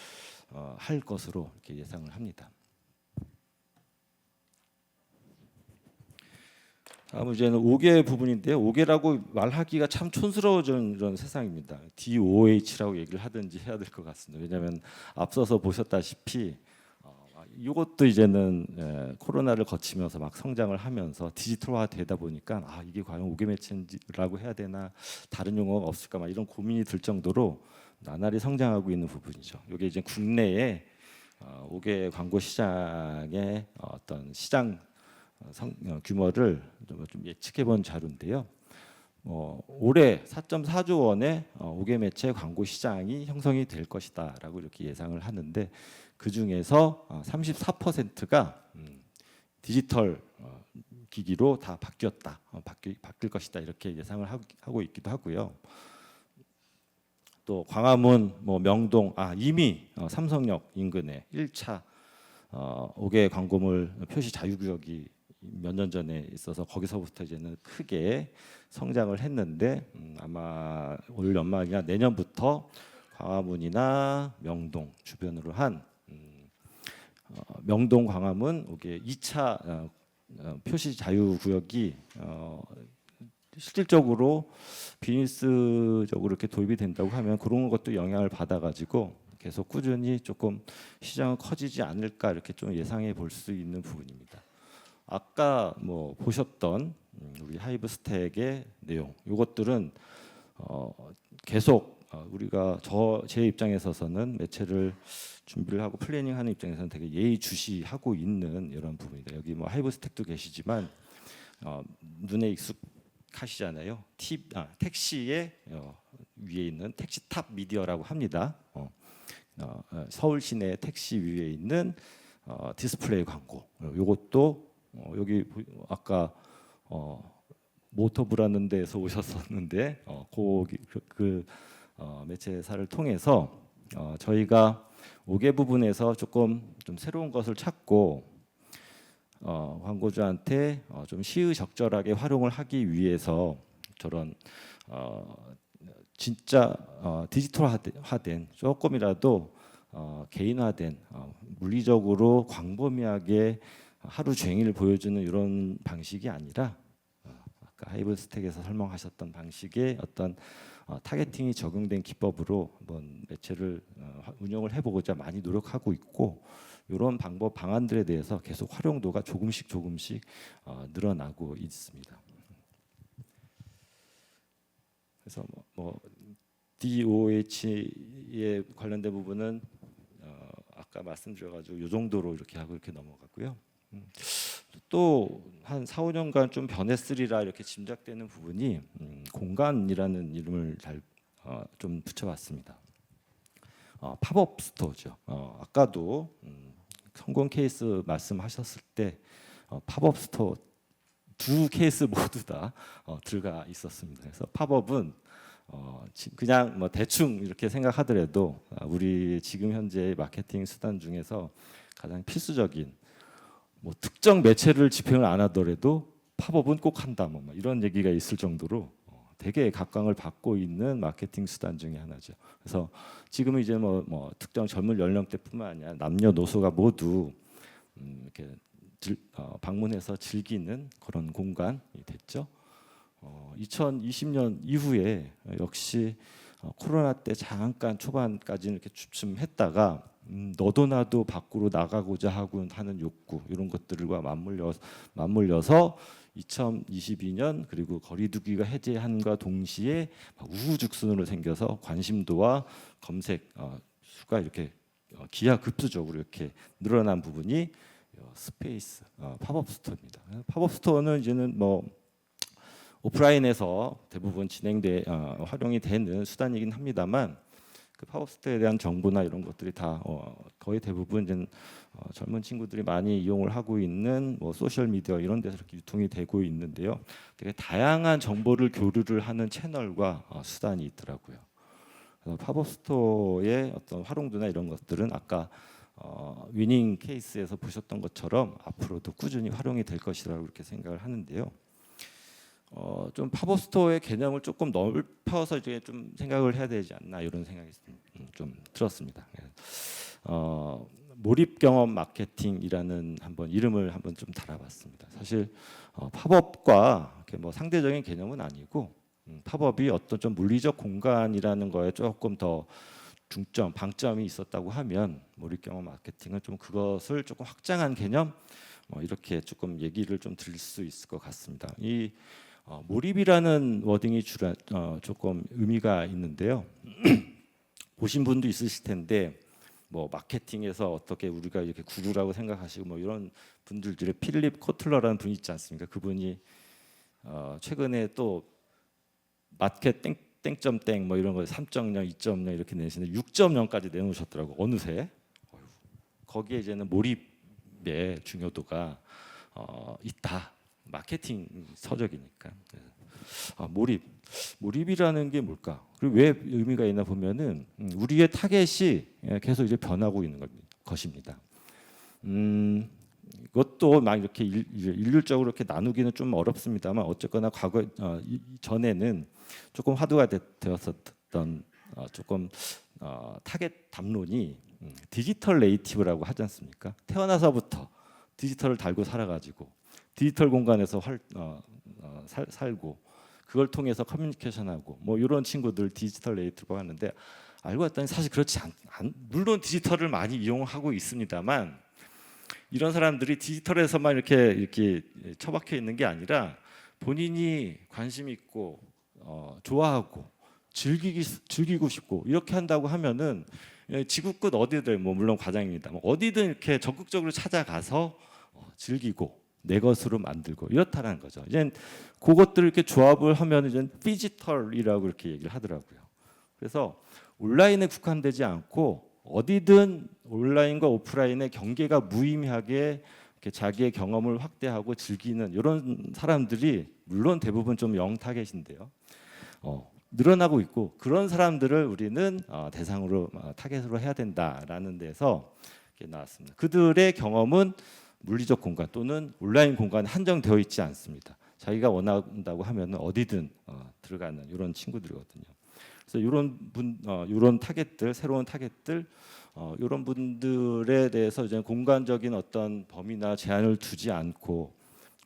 할 것으로 이렇게 예상을 합니다. 다음 이제는 5개 부분인데요. 5개라고 말하기가 참 촌스러워진 이런 세상입니다. DOH라고 얘기를 하든지 해야 될 것 같습니다. 왜냐하면 앞서서 보셨다시피 이것도 이제는 코로나를 거치면서 막 성장을 하면서 디지털화 되다 보니까 이게 과연 5개 매체라고 해야 되나 다른 용어가 없을까 막 이런 고민이 들 정도로 나날이 성장하고 있는 부분이죠. 이게 이제 국내의 5개 광고 시장의 어떤 시장 규모를 좀 예측해 본 자료인데요. 올해 4.4조 원의 5개 매체 광고 시장이 형성이 될 것이다라고 이렇게 예상을 하는데 그 중에서 34%가 디지털 기기로 다 바뀔 것이다 이렇게 예상을 하고 있기도 하고요. 또 광화문, 명동, 이미 삼성역 인근에 1차 5개 광고물 표시 자유구역이 몇 년 전에 있어서 거기서부터 이제는 크게 성장을 했는데 아마 올 연말이나 내년부터 광화문이나 명동 주변으로 한 명동 광화문 이게 2차 표시 자유 구역이 실질적으로 비즈니스적으로 이렇게 도입이 된다고 하면 그런 것도 영향을 받아가지고 계속 꾸준히 조금 시장은 커지지 않을까 이렇게 좀 예상해 볼 수 있는 부분입니다. 아까 뭐 보셨던 우리 하이브스택의 내용, 이것들은 계속 우리가 제 입장에서는 매체를 준비를 하고 플래닝하는 입장에서는 되게 예의주시하고 있는 이런 부분이다. 여기 뭐 하이브스택도 계시지만 눈에 익숙하시잖아요. 택시의 위에 있는 택시탑 미디어라고 합니다. 서울 시내 택시 위에 있는 디스플레이 광고. 이것도 여기 아까 모터브라는 데에서 오셨었는데 그 매체사를 통해서 저희가 5개 부분에서 조금 좀 새로운 것을 찾고 광고주한테 좀 시의적절하게 활용을 하기 위해서 저런 진짜 디지털화된 조금이라도 개인화된 물리적으로 광범위하게 하루 종일 보여주는 이런 방식이 아니라 아까 하이브스택에서 설명하셨던 방식의 어떤 타겟팅이 적용된 기법으로 한번 매체를 운영을 해보고자 많이 노력하고 있고 이런 방안들에 대해서 계속 활용도가 조금씩 늘어나고 있습니다. 그래서 뭐 DOH에 관련된 부분은 아까 말씀드려가지고 이 정도로 이렇게 하고 이렇게 넘어갔고요. 또 한 4, 5년간 좀 변했으리라 이렇게 짐작되는 부분이 공간이라는 이름을 좀 붙여봤습니다. 팝업 스토어죠. 아까도 성공 케이스 말씀하셨을 때 팝업 스토어 두 케이스 모두 다 들어가 있었습니다. 그래서 팝업은 그냥 뭐 대충 이렇게 생각하더라도 우리 지금 현재 마케팅 수단 중에서 가장 필수적인 뭐 특정 매체를 집행을 안 하더라도 팝업은 꼭 한다 뭐 이런 얘기가 있을 정도로 되게 각광을 받고 있는 마케팅 수단 중에 하나죠. 그래서 지금은 이제 뭐 특정 젊은 연령대뿐만 아니라 남녀노소가 모두 이렇게 방문해서 즐기는 그런 공간이 됐죠. 2020년 이후에 역시 코로나 때 잠깐 초반까지는 이렇게 주춤했다가 너도 나도 밖으로 나가고자 하는 욕구 이런 것들과 맞물려서 2022년 그리고 거리두기가 해제한과 동시에 우후죽순으로 생겨서 관심도와 검색 수가 이렇게 기하급수적으로 이렇게 늘어난 부분이 스페이스 팝업 스토어입니다. 팝업 스토어는 이제는 뭐 오프라인에서 대부분 활용이 되는 수단이긴 합니다만 그 팝업 스토어에 대한 정보나 이런 것들이 다 거의 대부분 이제 젊은 친구들이 많이 이용을 하고 있는 뭐 소셜 미디어 이런 데서 이렇게 유통이 되고 있는데요. 되게 다양한 정보를 교류를 하는 채널과 수단이 있더라고요. 그래서 팝업 스토어의 어떤 활용도나 이런 것들은 아까 위닝 케이스에서 보셨던 것처럼 앞으로도 꾸준히 활용이 될 것이라고 이렇게 생각을 하는데요. 좀 팝업 스토어의 개념을 조금 넓혀서 이제 좀 생각을 해야 되지 않나 이런 생각이 좀 들었습니다. 몰입 경험 마케팅이라는 이름을 한번 좀 달아봤습니다. 사실 팝업과 뭐 상대적인 개념은 아니고 팝업이 어떤 좀 물리적 공간이라는 거에 조금 더 방점이 있었다고 하면 몰입 경험 마케팅은 좀 그것을 조금 확장한 개념 이렇게 조금 얘기를 좀 드릴 수 있을 것 같습니다. 이 몰입이라는 워딩이 조금 의미가 있는데요. 보신 분도 있으실 텐데 뭐 마케팅에서 어떻게 우리가 이렇게 구루라고 생각하시고 뭐 이런 분들 중에 필립 코틀러라는 분이 있지 않습니까? 그분이 최근에 또 마켓 땡점 땡 뭐 이런 거 3.0, 2.0 이렇게 내시는데 6.0까지 내놓으셨더라고 어느새. 거기에 이제는 몰입의 중요도가 있다. 마케팅 서적이니까. 몰입이라는 게 뭘까? 그리고 왜 의미가 있나 보면은 우리의 타겟이 계속 이제 변하고 있는 것입니다. 이것도 막 이렇게 일률적으로 이렇게 나누기는 좀 어렵습니다만 어쨌거나 과거 전에는 조금 화두가 되었었던 조금 타겟 담론이 디지털 네이티브라고 하지 않습니까? 태어나서부터 디지털을 달고 살아가지고 디지털 공간에서 살고 그걸 통해서 커뮤니케이션하고 뭐 이런 친구들 디지털 네이티브라고 하는데 알고 봤더니 사실 그렇지 물론 디지털을 많이 이용하고 있습니다만 이런 사람들이 디지털에서만 이렇게 처박혀 있는 게 아니라 본인이 관심 있고 좋아하고 즐기고 싶고 이렇게 한다고 하면은 지구 끝 어디든 뭐 물론 과장입니다. 뭐 어디든 이렇게 적극적으로 찾아가서 즐기고 내 것으로 만들고 이렇다는 거죠. 이제 그것들을 이렇게 조합을 하면 이제 피지털이라고 이렇게 얘기를 하더라고요. 그래서 온라인에 국한되지 않고 어디든 온라인과 오프라인의 경계가 무의미하게 이렇게 자기의 경험을 확대하고 즐기는 이런 사람들이 물론 대부분 좀 영타겟인데요. 늘어나고 있고 그런 사람들을 우리는 대상으로 타겟으로 해야 된다라는 데서 이렇게 나왔습니다. 그들의 경험은 물리적 공간 또는 온라인 공간에 한정되어 있지 않습니다. 자기가 원한다고 하면 어디든 들어가는 이런 친구들이거든요. 그래서 이런 타겟들, 새로운 타겟들, 이런 분들에 대해서 이제 공간적인 어떤 범위나 제한을 두지 않고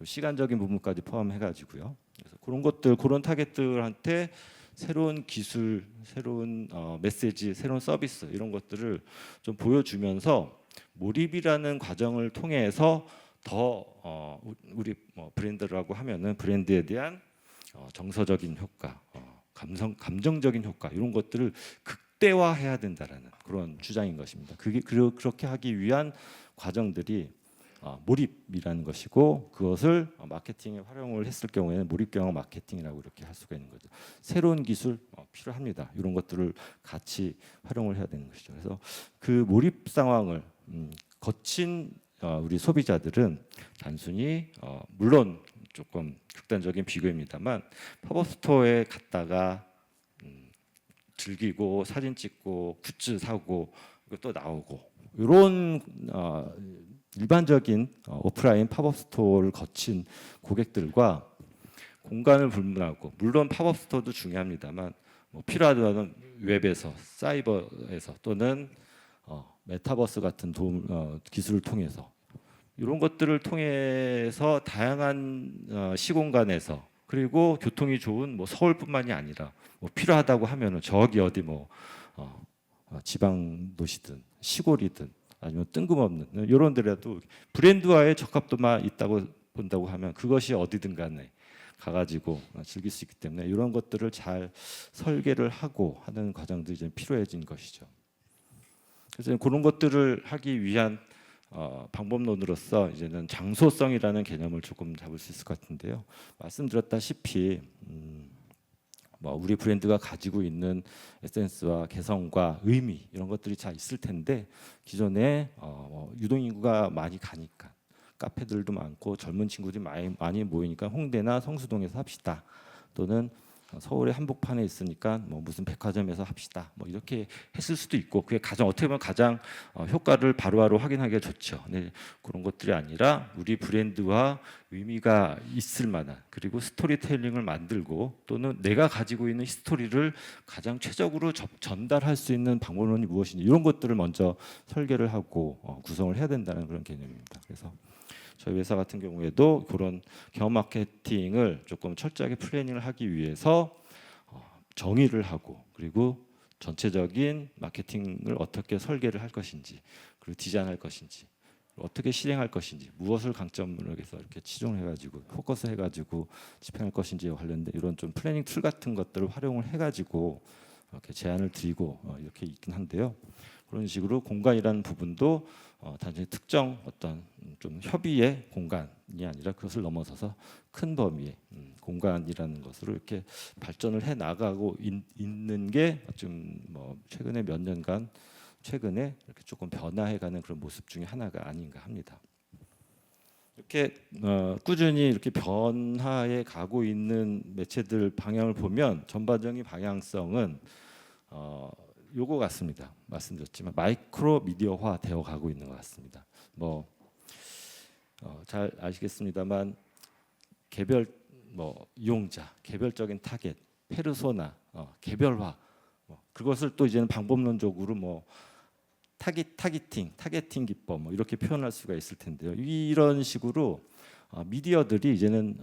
시간적인 부분까지 포함해가지고요. 그래서 그런 것들, 그런 타겟들한테 새로운 기술, 새로운 메시지, 새로운 서비스 이런 것들을 좀 보여주면서 몰입이라는 과정을 통해서 더 우리 브랜드라고 하면은 브랜드에 대한 정서적인 효과, 감정적인 효과 이런 것들을 극대화해야 된다라는 그런 주장인 것입니다. 그렇게 하기 위한 과정들이 몰입이라는 것이고 그것을 마케팅에 활용을 했을 경우에는 몰입 경영 마케팅이라고 이렇게 할 수가 있는 거죠. 새로운 기술 필요합니다. 이런 것들을 같이 활용을 해야 되는 것이죠. 그래서 그 몰입 상황을 거친 우리 소비자들은 단순히 물론 조금 극단적인 비교입니다만 팝업 스토어에 갔다가 즐기고 사진 찍고 굿즈 사고 또 나오고 이런 일반적인 오프라인 팝업 스토어를 거친 고객들과 공간을 불문하고 물론 팝업 스토어도 중요합니다만 필요하다면 웹에서 사이버에서 또는 메타버스 같은 기술을 통해서 이런 것들을 통해서 다양한 시공간에서 그리고 교통이 좋은 서울뿐만이 아니라 필요하다고 하면은 저기 어디 지방 도시든 시골이든 아니면 뜬금없는 이런 데라도 브랜드와의 적합도만 있다고 본다고 하면 그것이 어디든 간에 가가지고 즐길 수 있기 때문에 이런 것들을 잘 설계를 하고 하는 과정들이 이제 필요해진 것이죠. 그래서 그런 것들을 하기 위한 방법론으로서 이제는 장소성이라는 개념을 조금 잡을 수 있을 것 같은데요. 말씀드렸다시피 우리 브랜드가 가지고 있는 에센스와 개성과 의미 이런 것들이 잘 있을 텐데 기존에 유동인구가 많이 가니까 카페들도 많고 젊은 친구들이 많이 모이니까 홍대나 성수동에서 합시다. 또는 서울의 한복판에 있으니까 무슨 백화점에서 합시다. 이렇게 했을 수도 있고 그게 어떻게 보면 가장 효과를 바로바로 확인하기가 좋죠. 네, 그런 것들이 아니라 우리 브랜드와 의미가 있을 만한 그리고 스토리텔링을 만들고 또는 내가 가지고 있는 히스토리를 가장 최적으로 전달할 수 있는 방법론이 무엇인지 이런 것들을 먼저 설계를 하고 구성을 해야 된다는 그런 개념입니다. 그래서 저희 회사 같은 경우에도 그런 경험 마케팅을 조금 철저하게 플래닝을 하기 위해서 정의를 하고 그리고 전체적인 마케팅을 어떻게 설계를 할 것인지 그리고 디자인할 것인지 어떻게 실행할 것인지 무엇을 강점으로 해서 이렇게 치중을 해가지고 포커스 해가지고 집행할 것인지에 관련된 이런 좀 플래닝 툴 같은 것들을 활용을 해가지고 이렇게 제안을 드리고 이렇게 있긴 한데요. 그런 식으로 공간이라는 부분도 단순히 특정 어떤 좀 협의의 공간이 아니라 그것을 넘어서서 큰 범위의 공간이라는 것으로 이렇게 발전을 해 나가고 있는 게 좀 최근에 몇 년간 최근에 이렇게 조금 변화해가는 그런 모습 중에 하나가 아닌가 합니다. 이렇게 꾸준히 이렇게 변화해 가고 있는 매체들 방향을 보면 전반적인 방향성은 요거 같습니다. 말씀드렸지만 마이크로 미디어화 되어 가고 있는 것 같습니다. 잘 아시겠습니다만 개별 이용자, 개별적인 타겟, 페르소나, 개별화 그것을 또 이제는 방법론적으로 타겟팅 기법 뭐 이렇게 표현할 수가 있을 텐데요. 이런 식으로 미디어들이 이제는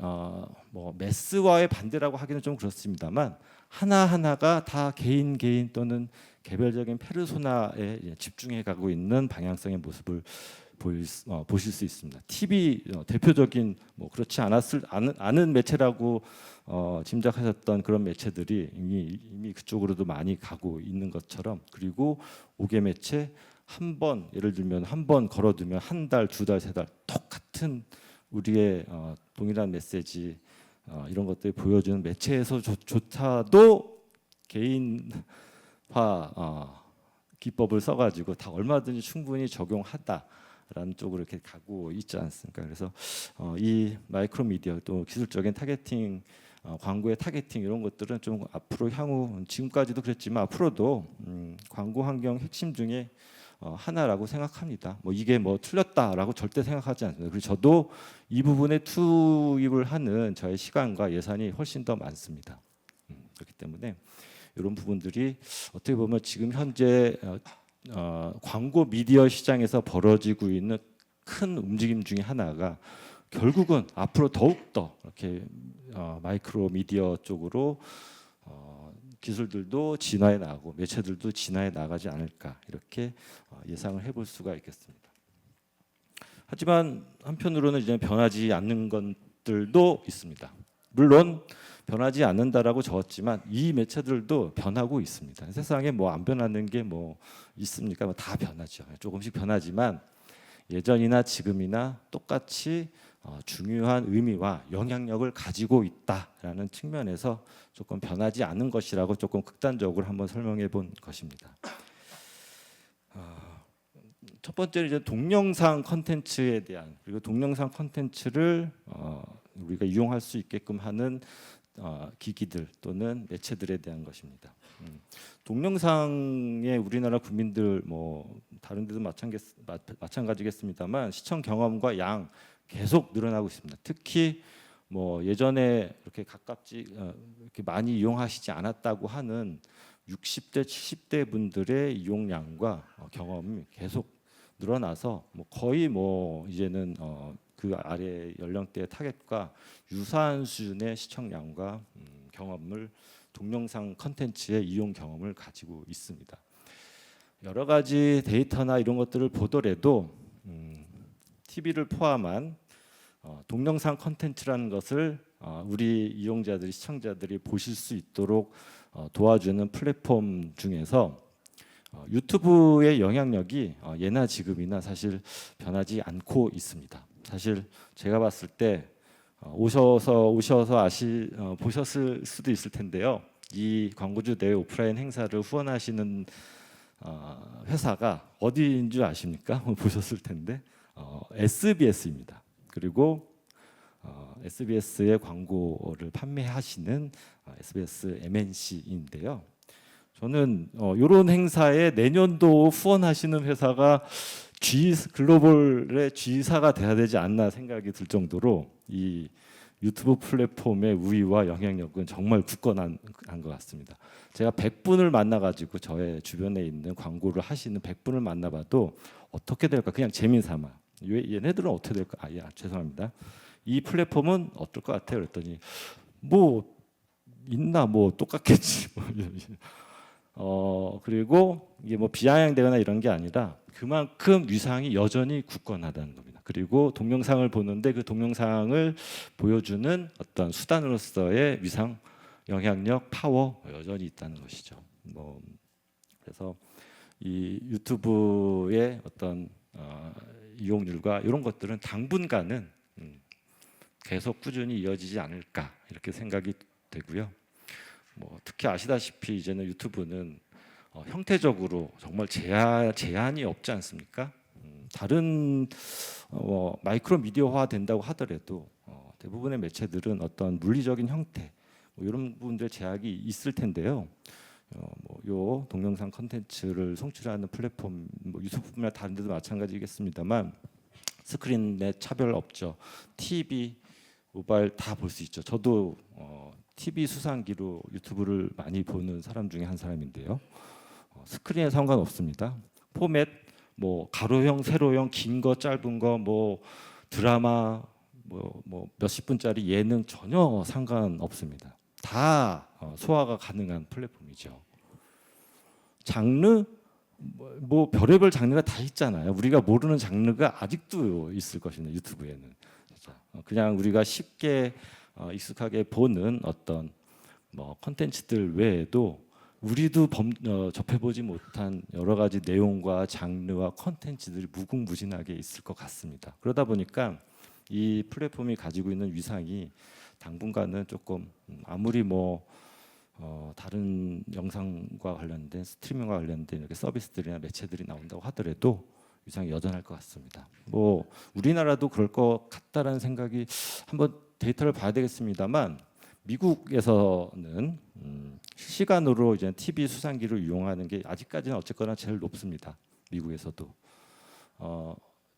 뭐 매스와의 반대라고 하기는 좀 그렇습니다만 하나 하나가 다 개인 또는 개별적인 페르소나에 집중해 가고 있는 방향성의 모습을 보실 수 있습니다. TV 대표적인 뭐 그렇지 않은 매체라고 짐작하셨던 그런 매체들이 이미 그쪽으로도 많이 가고 있는 것처럼, 그리고 5개 매체 한 번, 예를 들면 한 번 걸어두면 한 달, 두 달, 세 달 똑같은 우리의 동일한 메시지 이런 것들이 보여주는 매체에서조차도 개인화 기법을 써가지고 다 얼마든지 충분히 적용하다라는 쪽으로 이렇게 가고 있지 않습니까? 그래서 이 마이크로 미디어 또 기술적인 타겟팅, 광고의 타겟팅 이런 것들은 좀 앞으로 향후, 지금까지도 그랬지만 앞으로도 광고 환경 핵심 중에 하나라고 생각합니다. 뭐 이게 뭐 틀렸다라고 절대 생각하지 않습니다. 그리고 저도 이 부분에 투입을 하는 저의 시간과 예산이 훨씬 더 많습니다. 그렇기 때문에 이런 부분들이 어떻게 보면 지금 현재 광고 미디어 시장에서 벌어지고 있는 큰 움직임 중에 하나가 결국은 앞으로 더욱더 이렇게 마이크로 미디어 쪽으로 기술들도 진화해 나가고 매체들도 진화해 나가지 않을까, 이렇게 예상을 해볼 수가 있겠습니다. 하지만 한편으로는 이제 변하지 않는 것들도 있습니다. 물론 변하지 않는다라고 적었지만 이 매체들도 변하고 있습니다. 세상에 뭐 안 변하는 게 뭐 있습니까? 뭐 다 변하죠. 조금씩 변하지만 예전이나 지금이나 똑같이 중요한 의미와 영향력을 가지고 있다라는 측면에서 조금 변하지 않은 것이라고 조금 극단적으로 한번 설명해 본 것입니다. 첫 번째는 이제 동영상 컨텐츠에 대한, 그리고 동영상 컨텐츠를 우리가 이용할 수 있게끔 하는 기기들 또는 매체들에 대한 것입니다. 동영상에 우리나라 국민들 뭐 다른 데도 마찬가지겠습니다만 시청 경험과 양 계속 늘어나고 있습니다. 특히 뭐 예전에 이렇게 이렇게 많이 이용하시지 않았다고 하는 60대, 70대 분들의 이용량과 경험이 계속 늘어나서 뭐 거의 뭐 이제는 그 아래 연령대 타겟과 유사한 수준의 시청량과 경험을, 동영상 컨텐츠의 이용 경험을 가지고 있습니다. 여러 가지 데이터나 이런 것들을 보더라도 TV를 포함한 동영상 컨텐츠라는 것을 우리 이용자들이, 시청자들이 보실 수 있도록 도와주는 플랫폼 중에서 유튜브의 영향력이 예나 지금이나 사실 변하지 않고 있습니다. 사실 제가 봤을 때 오셔서 보셨을 수도 있을 텐데요. 이 광고주 대회 오프라인 행사를 후원하시는 회사가 어디인 줄 아십니까? 보셨을 텐데 SBS입니다. 그리고 SBS의 광고를 판매하시는 SBS MNC인데요. 저는 이런 행사에 내년도 후원하시는 회사가 글로벌의 G사가 돼야 되지 않나 생각이 들 정도로 이 유튜브 플랫폼의 우위와 영향력은 정말 굳건한 것 같습니다. 제가 100분을 만나가지고 저의 주변에 있는 광고를 하시는 100분을 만나봐도 어떻게 될까, 그냥 재미삼아 얘네들은 어떻게 될까, 죄송합니다. 이 플랫폼은 어떨 것 같아요? 그랬더니 뭐 있나, 뭐 똑같겠지. 그리고 이게 뭐 비아냥되거나 이런 게 아니라 그만큼 위상이 여전히 굳건하다는 겁니다. 그리고 동영상을 보는데 그 동영상을 보여주는 어떤 수단으로서의 위상, 영향력, 파워 여전히 있다는 것이죠. 뭐 그래서 이 유튜브의 어떤 이용률과 이런 것들은 당분간은 계속 꾸준히 이어지지 않을까, 이렇게 생각이 되고요. 뭐 특히 아시다시피 이제는 유튜브는 형태적으로 정말 제한이 없지 않습니까? 다른 마이크로 미디어화 된다고 하더라도 대부분의 매체들은 어떤 물리적인 형태 뭐 이런 부분들 제약이 있을 텐데요. 요 동영상 컨텐츠를 송출하는 플랫폼, 뭐 유튜브뿐만 다른 데도 마찬가지겠습니다만 스크린의 차별 없죠. TV, 모바일 다 볼 수 있죠. 저도 TV 수상기로 유튜브를 많이 보는 사람 중에 한 사람인데요. 스크린에 상관없습니다. 포맷, 뭐 가로형, 세로형, 긴 거, 짧은 거, 뭐 드라마, 뭐 몇십 분짜리 예능 전혀 상관없습니다. 다 소화가 가능한 플랫폼이죠. 장르 뭐 별의별 장르가 다 있잖아요. 우리가 모르는 장르가 아직도 있을 것입니다. 유튜브에는 그냥 우리가 쉽게 익숙하게 보는 어떤 뭐 컨텐츠들 외에도 우리도 접해보지 못한 여러 가지 내용과 장르와 컨텐츠들이 무궁무진하게 있을 것 같습니다. 그러다 보니까 이 플랫폼이 가지고 있는 위상이 당분간은 조금 아무리 뭐 다른 영상과 관련된 스트리밍과 관련된 이렇게 서비스들이나 매체들이 나온다고 하더라도 위상이 여전할 것 같습니다. 뭐 우리나라도 그럴 것 같다라는 생각이 한번 데이터를 봐야 되겠습니다만 미국에서는 실시간으로 이제 TV 수상기를 이용하는 게 아직까지는 어쨌거나 제일 높습니다. 미국에서도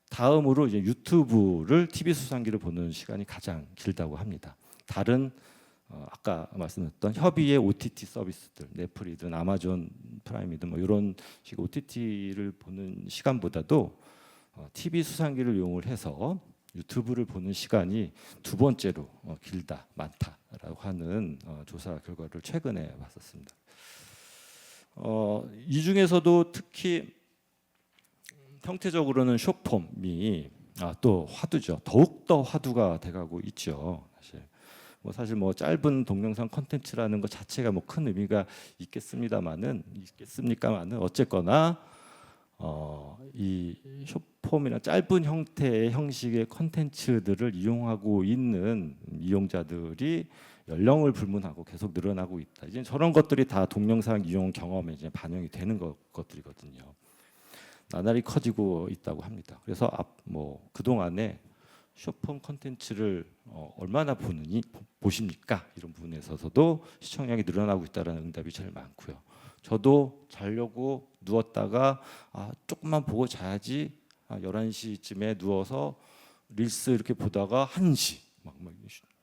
다음으로 이제 유튜브를 TV 수상기를 보는 시간이 가장 길다고 합니다. 다른 아까 말씀드렸던 협의의 OTT 서비스들, 넷플이든 아마존 프라임이든 뭐 이런 식 OTT를 보는 시간보다도 TV 수상기를 이용을 해서 유튜브를 보는 시간이 두 번째로 길다, 많다라고 하는 조사 결과를 최근에 봤었습니다. 이 중에서도 특히 형태적으로는 숏폼이 또 화두죠. 더욱 더 화두가 돼가고 있죠. 사실 뭐 짧은 동영상 콘텐츠라는 것 자체가 뭐 큰 의미가 있겠습니까만은 어쨌거나 이 숏폼이나 짧은 형태의 형식의 콘텐츠들을 이용하고 있는 이용자들이 연령을 불문하고 계속 늘어나고 있다. 이제 저런 것들이 다 동영상 이용 경험에 이제 반영이 되는 것들이거든요. 나날이 커지고 있다고 합니다. 그래서 뭐 그동안에 숏폼 콘텐츠를 얼마나 보십니까? 이런 부분에 있어서도 시청량이 늘어나고 있다는 응답이 제일 많고요. 저도 자려고 누웠다가 조금만 보고 자야지 11시쯤에 누워서 릴스 이렇게 보다가 1시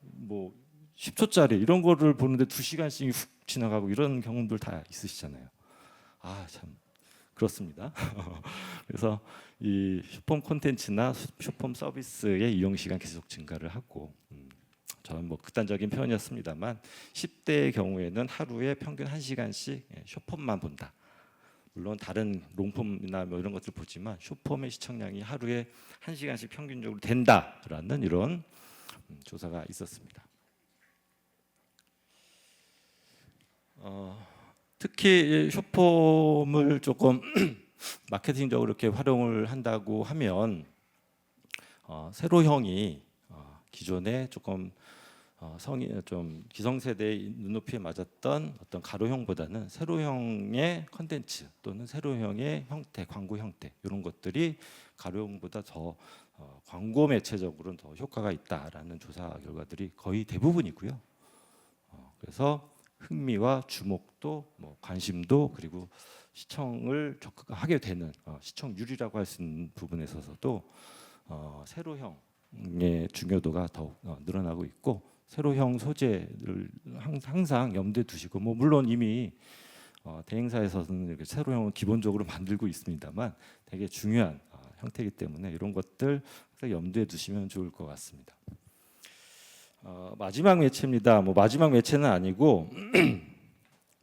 뭐 10초짜리 이런 거를 보는데 2시간씩이 훅 지나가고 이런 경험들 다 있으시잖아요. 참 그렇습니다. 그래서 이 숏폼 콘텐츠나 숏폼 서비스의 이용 시간 계속 증가를 하고 저는 뭐 극단적인 표현이었습니다만 10대의 경우에는 하루에 평균 1시간씩 숏폼만 본다. 물론 다른 롱폼이나 뭐 이런 것들 보지만 숏폼의 시청량이 하루에 1시간씩 평균적으로 된다라는 이런 조사가 있었습니다. 특히 숏폼을 조금 마케팅적으로 이렇게 활용을 한다고 하면 세로형이 기존에 조금 성이 좀 기성세대의 눈높이에 맞았던 어떤 가로형보다는 세로형의 컨텐츠 또는 세로형의 형태, 광고 형태 이런 것들이 가로형보다 더 광고 매체적으로는 더 효과가 있다라는 조사 결과들이 거의 대부분이고요. 그래서 흥미와 주목도, 뭐 관심도 그리고 시청을 적극하게 되는 시청률이라고 할 수 있는 부분에 있어서도 세로형의 중요도가 더욱 늘어나고 있고 세로형 소재를 항상 염두에 두시고 뭐 물론 이미 대행사에서는 이렇게 세로형을 기본적으로 만들고 있습니다만 되게 중요한 형태이기 때문에 이런 것들 염두에 두시면 좋을 것 같습니다. 마지막 매체입니다. 뭐 마지막 매체는 아니고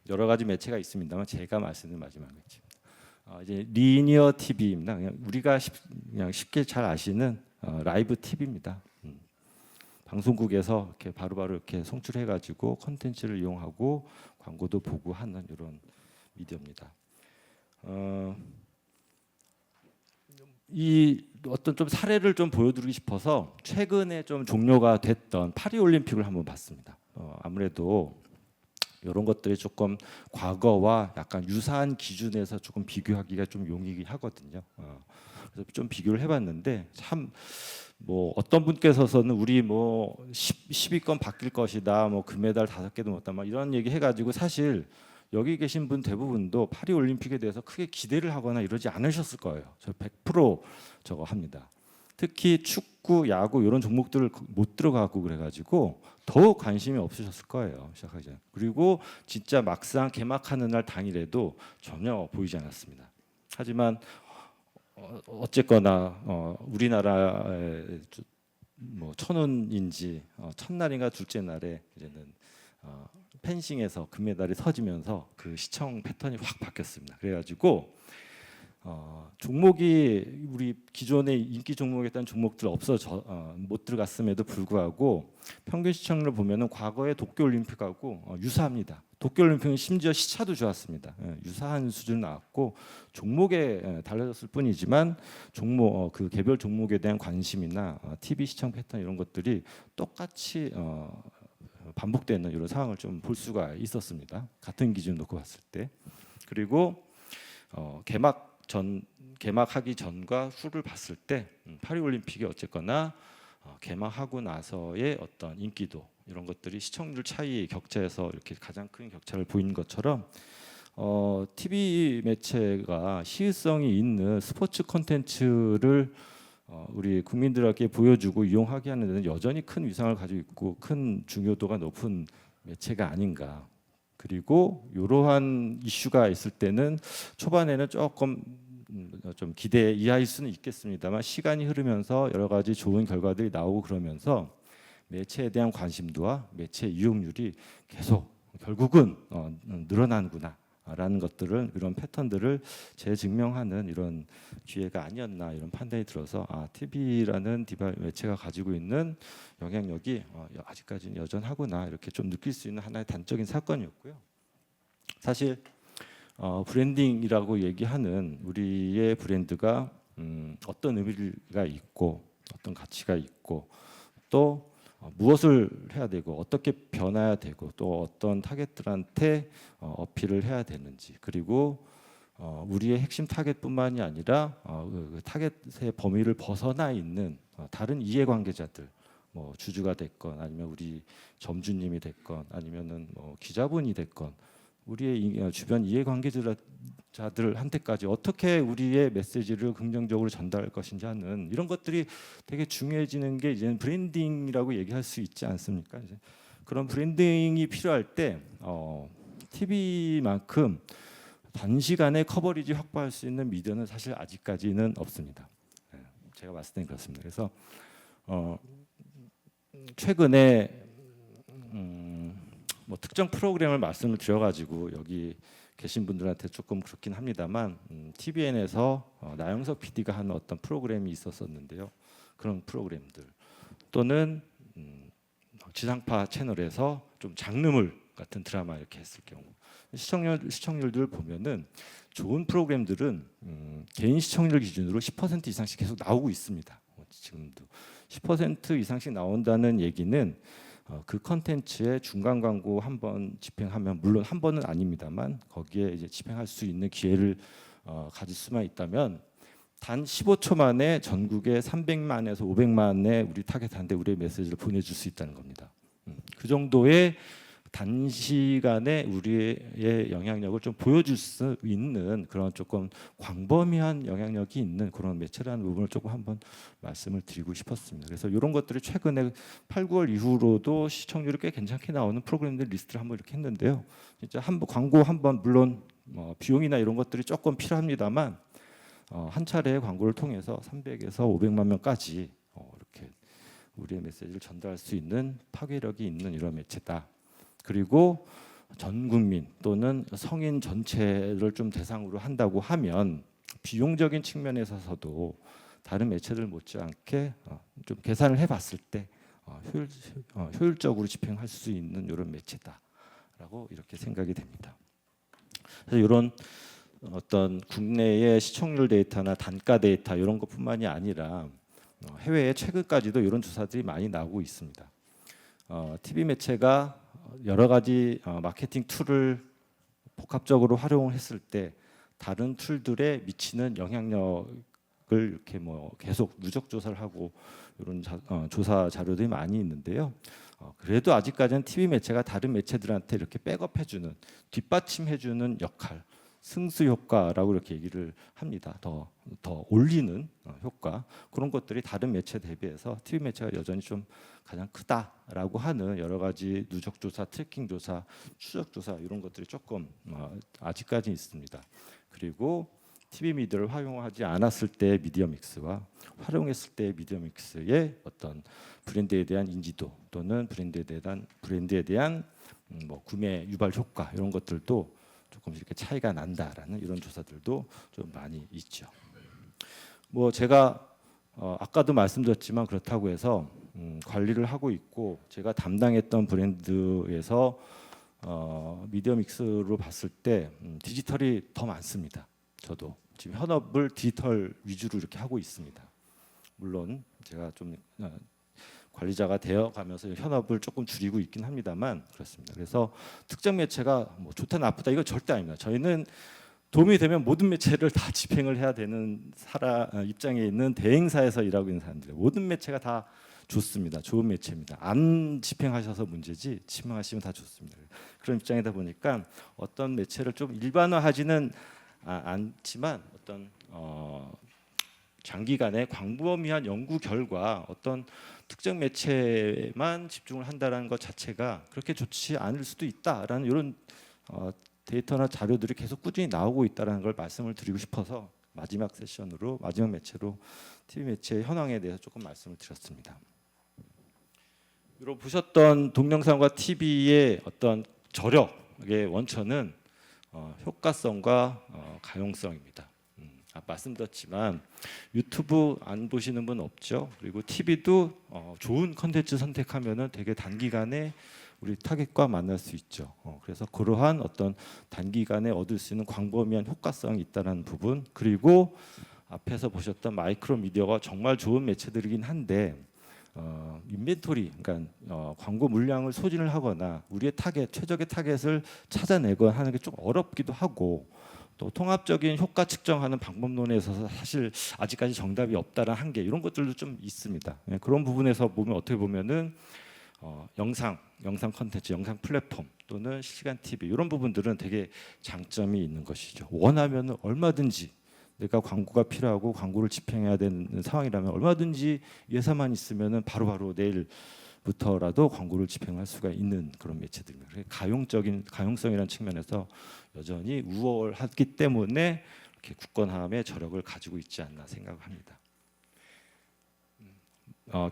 여러 가지 매체가 있습니다만 제가 말씀드린 마지막 매체입니다. 이제 리니어 TV입니다. 그냥 우리가 그냥 쉽게 잘 아시는 라이브 TV입니다. 방송국에서 이렇게 바로바로 이렇게 송출해가지고 콘텐츠를 이용하고 광고도 보고 하는 이런 미디어입니다. 이 어떤 좀 사례를 좀 보여드리고 싶어서 최근에 좀 종료가 됐던 파리 올림픽을 한번 봤습니다. 아무래도 이런 것들이 조금 과거와 약간 유사한 기준에서 조금 비교하기가 좀 용이하긴 하거든요. 그래서 좀 비교를 해봤는데 참 뭐 어떤 분께서는 우리 뭐 10위권 바뀔 것이다, 뭐 금메달 5개도 못다, 막 이런 얘기 해가지고 사실 여기 계신 분 대부분도 파리 올림픽에 대해서 크게 기대를 하거나 이러지 않으셨을 거예요. 저 100% 저거 합니다. 특히 축구, 야구 이런 종목들을 못 들어가고 그래가지고 더욱 관심이 없으셨을 거예요. 시작하기 전에. 그리고 진짜 막상 개막하는 날 당일에도 전혀 보이지 않았습니다. 하지만 어쨌거나 우리나라의 뭐 천운인지 첫날인가 둘째 날에 이제는 펜싱에서 금메달이 터지면서 그 시청 패턴이 확 바뀌었습니다. 그래가지고 종목이 우리 기존의 인기 종목이었던 종목들 못 들어갔음에도 불구하고 평균 시청률을 보면은 과거의 도쿄올림픽하고 유사합니다. 도쿄올림픽은 심지어 시차도 좋았습니다. 유사한 수준 나왔고 종목에 달라졌을 뿐이지만 종목 그 개별 종목에 대한 관심이나 TV 시청 패턴 이런 것들이 똑같이 반복되는 이런 상황을 좀 볼 수가 있었습니다. 같은 기준 놓고 봤을 때. 그리고 개막하기 전과 후를 봤을 때 파리 올림픽이 어쨌거나 개막하고 나서의 어떤 인기도 이런 것들이 시청률 차이 격차에서 이렇게 가장 큰 격차를 보이는 것처럼 TV 매체가 시의성이 있는 스포츠 콘텐츠를 우리 국민들에게 보여주고 이용하게 하는 데는 여전히 큰 위상을 가지고 있고 큰 중요도가 높은 매체가 아닌가. 그리고 이러한 이슈가 있을 때는 초반에는 조금 좀 기대 이하일 수는 있겠습니다만 시간이 흐르면서 여러 가지 좋은 결과들이 나오고 그러면서 매체에 대한 관심도와 매체 이용률이 계속 결국은 늘어나는구나라는 것들을 이런 패턴들을 재증명하는 이런 기회가 아니었나 이런 판단이 들어서 TV라는 매체가 가지고 있는 영향력이 아직까지는 여전하구나 이렇게 좀 느낄 수 있는 하나의 단적인 사건이었고요. 사실 브랜딩이라고 얘기하는 우리의 브랜드가 어떤 의미가 있고 어떤 가치가 있고 또 무엇을 해야 되고 어떻게 변화해야 되고 또 어떤 타겟들한테 어필을 해야 되는지 그리고 우리의 핵심 타겟뿐만이 아니라 그 타겟의 범위를 벗어나 있는 다른 이해관계자들 뭐 주주가 됐건 아니면 우리 점주님이 됐건 아니면은 뭐 기자분이 됐건 우리의 주변 이해관계자들한테까지 어떻게 우리의 메시지를 긍정적으로 전달할 것인지 하는 이런 것들이 되게 중요해지는 게 이제는 브랜딩이라고 얘기할 수 있지 않습니까? 이제 그런 브랜딩이 필요할 때 TV만큼 단시간에 커버리지 확보할 수 있는 미디어는 사실 아직까지는 없습니다. 제가 봤을 땐 그렇습니다. 그래서 최근에 뭐 특정 프로그램을 말씀을 드려가지고 여기 계신 분들한테 조금 그렇긴 합니다만 TVN에서 나영석 PD가 하는 어떤 프로그램이 있었었는데요. 그런 프로그램들 또는 지상파 채널에서 좀 장르물 같은 드라마 이렇게 했을 경우 시청률들 보면은 좋은 프로그램들은 개인 시청률 기준으로 10% 이상씩 계속 나오고 있습니다. 지금도 10% 이상씩 나온다는 얘기는 그 컨텐츠에 중간 광고 한 번 집행하면 물론 한 번은 아닙니다만 거기에 이제 집행할 수 있는 기회를 가질 수만 있다면 단 15초 만에 전국에 300만에서 500만의 우리 타겟한테 우리의 메시지를 보내줄 수 있다는 겁니다. 그 정도의 단시간에 우리의 영향력을 좀 보여줄 수 있는 그런 조금 광범위한 영향력이 있는 그런 매체라는 부분을 조금 한번 말씀을 드리고 싶었습니다. 그래서 이런 것들이 최근에 8, 9월 이후로도 시청률이 꽤 괜찮게 나오는 프로그램들 리스트를 한번 이렇게 했는데요. 진짜 한번 광고 한번 물론 비용이나 이런 것들이 조금 필요합니다만 한 차례의 광고를 통해서 300에서 500만 명까지 이렇게 우리의 메시지를 전달할 수 있는 파괴력이 있는 이런 매체다. 그리고 전 국민 또는 성인 전체를 좀 대상으로 한다고 하면 비용적인 측면에서도 다른 매체들 못지않게 좀 계산을 해봤을 때 효율적으로 집행할 수 있는 이런 매체다라고 이렇게 생각이 됩니다. 그래서 이런 어떤 국내의 시청률 데이터나 단가 데이터 이런 것뿐만이 아니라 해외에 최근까지도 이런 조사들이 많이 나오고 있습니다. TV 매체가 여러 가지 마케팅 툴을 복합적으로 활용을 했을 때 다른 툴들에 미치는 영향력을 이렇게 뭐 계속 누적 조사를 하고 이런 조사 자료들이 많이 있는데요. 그래도 아직까지는 TV 매체가 다른 매체들한테 이렇게 백업해주는 뒷받침해주는 역할, 승수 효과라고 이렇게 얘기를 합니다. 더 올리는 효과 그런 것들이 다른 매체 대비해서 TV 매체가 여전히 좀 가장 크다라고 하는 여러 가지 누적 조사, 트래킹 조사, 추적 조사 이런 것들이 조금 아직까지 있습니다. 그리고 TV 미디어를 활용하지 않았을 때의 미디어 믹스와 활용했을 때의 미디어 믹스의 어떤 브랜드에 대한 인지도 또는 브랜드에 대한 뭐 구매 유발 효과 이런 것들도 조금 이렇게 차이가 난다라는 이런 조사들도 좀 많이 있죠. 뭐 제가 아까도 말씀드렸지만 그렇다고 해서 관리를 하고 있고 제가 담당했던 브랜드에서 미디어 믹스로 봤을 때 디지털이 더 많습니다. 저도 지금 현업을 디지털 위주로 이렇게 하고 있습니다. 물론 제가 좀 관리자가 되어가면서 현업을 조금 줄이고 있긴 합니다만 그렇습니다. 그래서 특정 매체가 뭐 좋다 나쁘다 이거 절대 아닙니다. 저희는 도움이 되면 모든 매체를 다 집행을 해야 되는 입장에 있는 대행사에서 일하고 있는 사람들 모든 매체가 다 좋습니다. 좋은 매체입니다. 안 집행하셔서 문제지 집행하시면 다 좋습니다. 그런 입장이다 보니까 어떤 매체를 좀 일반화하지는 않지만 어떤 장기간의 광범위한 연구 결과 어떤 특정 매체만 집중을 한다는 것 자체가 그렇게 좋지 않을 수도 있다라는 이런 데이터나 자료들이 계속 꾸준히 나오고 있다는 걸 말씀을 드리고 싶어서 마지막 세션으로 마지막 매체로 TV 매체의 현황에 대해서 조금 말씀을 드렸습니다. 여러분 보셨던 동영상과 TV의 어떤 저력의 원천은 효과성과 가용성입니다. 말씀드렸지만 유튜브 안 보시는 분 없죠. 그리고 TV도 좋은 컨텐츠 선택하면은 되게 단기간에 우리 타겟과 만날 수 있죠. 그래서 그러한 어떤 단기간에 얻을 수 있는 광범위한 효과성이 있다는 부분 그리고 앞에서 보셨던 마이크로 미디어가 정말 좋은 매체들이긴 한데 인벤토리, 그러니까 광고 물량을 소진을 하거나 우리의 타겟, 최적의 타겟을 찾아내거나 하는 게 좀 어렵기도 하고 또 통합적인 효과 측정하는 방법론에 있어서 사실 아직까지 정답이 없다는 한계 이런 것들도 좀 있습니다. 그런 부분에서 보면 어떻게 보면은 영상 콘텐츠, 영상 플랫폼 또는 실시간 TV 이런 부분들은 되게 장점이 있는 것이죠. 원하면은 얼마든지 내가 광고가 필요하고 광고를 집행해야 되는 상황이라면 얼마든지 예산만 있으면은 바로바로 내일부터라도 광고를 집행할 수가 있는 그런 매체들입니다. 가용성이라는 측면에서 여전히 우월하기 때문에 이렇게 굳건함의 저력을 가지고 있지 않나 생각합니다.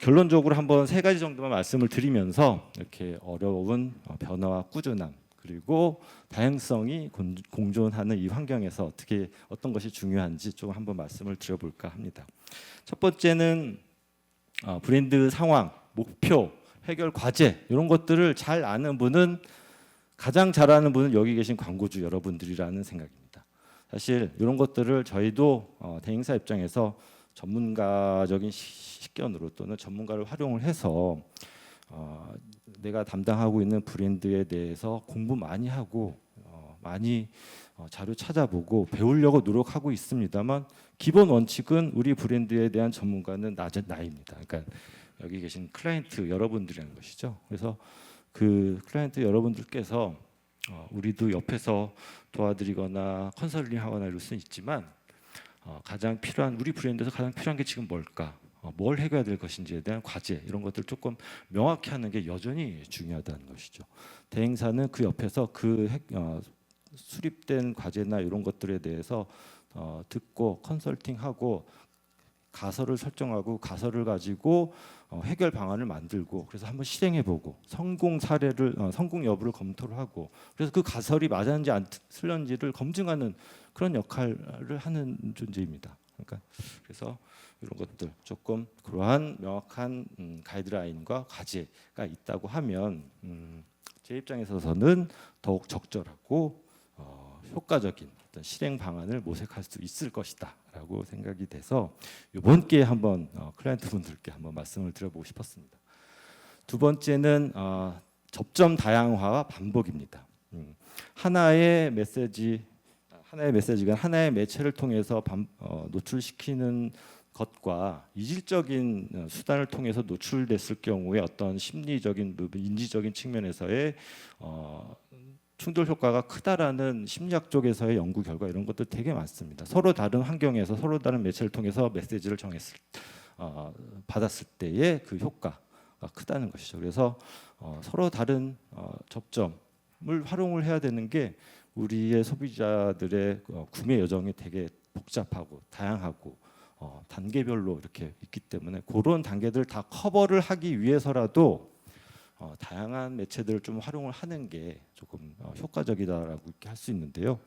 결론적으로 한번 세 가지 정도만 말씀을 드리면서 이렇게 어려운 변화와 꾸준함 그리고 다양성이 공존하는 이 환경에서 어떤 것이 중요한지 좀 한번 말씀을 드려볼까 합니다. 첫 번째는 브랜드 상황, 목표, 해결 과제 이런 것들을 잘 아는 분은 가장 잘 아는 분은 여기 계신 광고주 여러분들이라는 생각입니다. 사실 이런 것들을 저희도 대행사 입장에서 전문가적인 식견으로 또는 전문가를 활용을 해서 내가 담당하고 있는 브랜드에 대해서 공부 많이 하고 많이 자료 찾아보고 배우려고 노력하고 있습니다만 기본 원칙은 우리 브랜드에 대한 전문가는 낮은 나이입니다. 그러니까 여기 계신 클라이언트 여러분들이라는 것이죠. 그래서 그 클라이언트 여러분들께서 우리도 옆에서 도와드리거나 컨설팅하거나 이럴 수는 있지만 가장 필요한 우리 브랜드에서 가장 필요한 게 지금 뭘까? 뭘 해결해야 될 것인지에 대한 과제 이런 것들 조금 명확히 하는 게 여전히 중요하다는 것이죠. 대행사는 그 옆에서 수립된 과제나 이런 것들에 대해서 듣고 컨설팅하고 가설을 설정하고 가설을 가지고 해결 방안을 만들고 그래서 한번 실행해보고 성공 사례를 성공 여부를 검토를 하고 그래서 그 가설이 맞았는지 안 틀렸는지를 검증하는 그런 역할을 하는 존재입니다. 그러니까 그래서 이런 것들 조금 그러한 명확한 가이드라인과 과제가 있다고 하면 제 입장에서는 더욱 적절하고 효과적인 어떤 실행 방안을 모색할 수 있을 것이다라고 생각이 돼서 이번 기회에 한번 클라이언트 분들께 한번 말씀을 드려보고 싶었습니다. 두 번째는 접점 다양화와 반복입니다. 하나의 메시지가 하나의 매체를 통해서 노출시키는 것과 이질적인 수단을 통해서 노출됐을 경우에 어떤 심리적인 인지적인 측면에서의 충돌 효과가 크다라는 심리학 쪽에서의 연구 결과 이런 것도 되게 많습니다. 서로 다른 환경에서 서로 다른 매체를 통해서 메시지를 받았을 때의 그 효과가 크다는 것이죠. 그래서 서로 다른 접점을 활용을 해야 되는 게 우리의 소비자들의 구매 여정에 되게 복잡하고 다양하고 단계별로 이렇게 있기 때문에 그런 단계들 다 커버를 하기 위해서라도 다양한 매체들을 좀 활용을 하는 게 조금 효과적이다라고 이렇게 할 수 있는데요.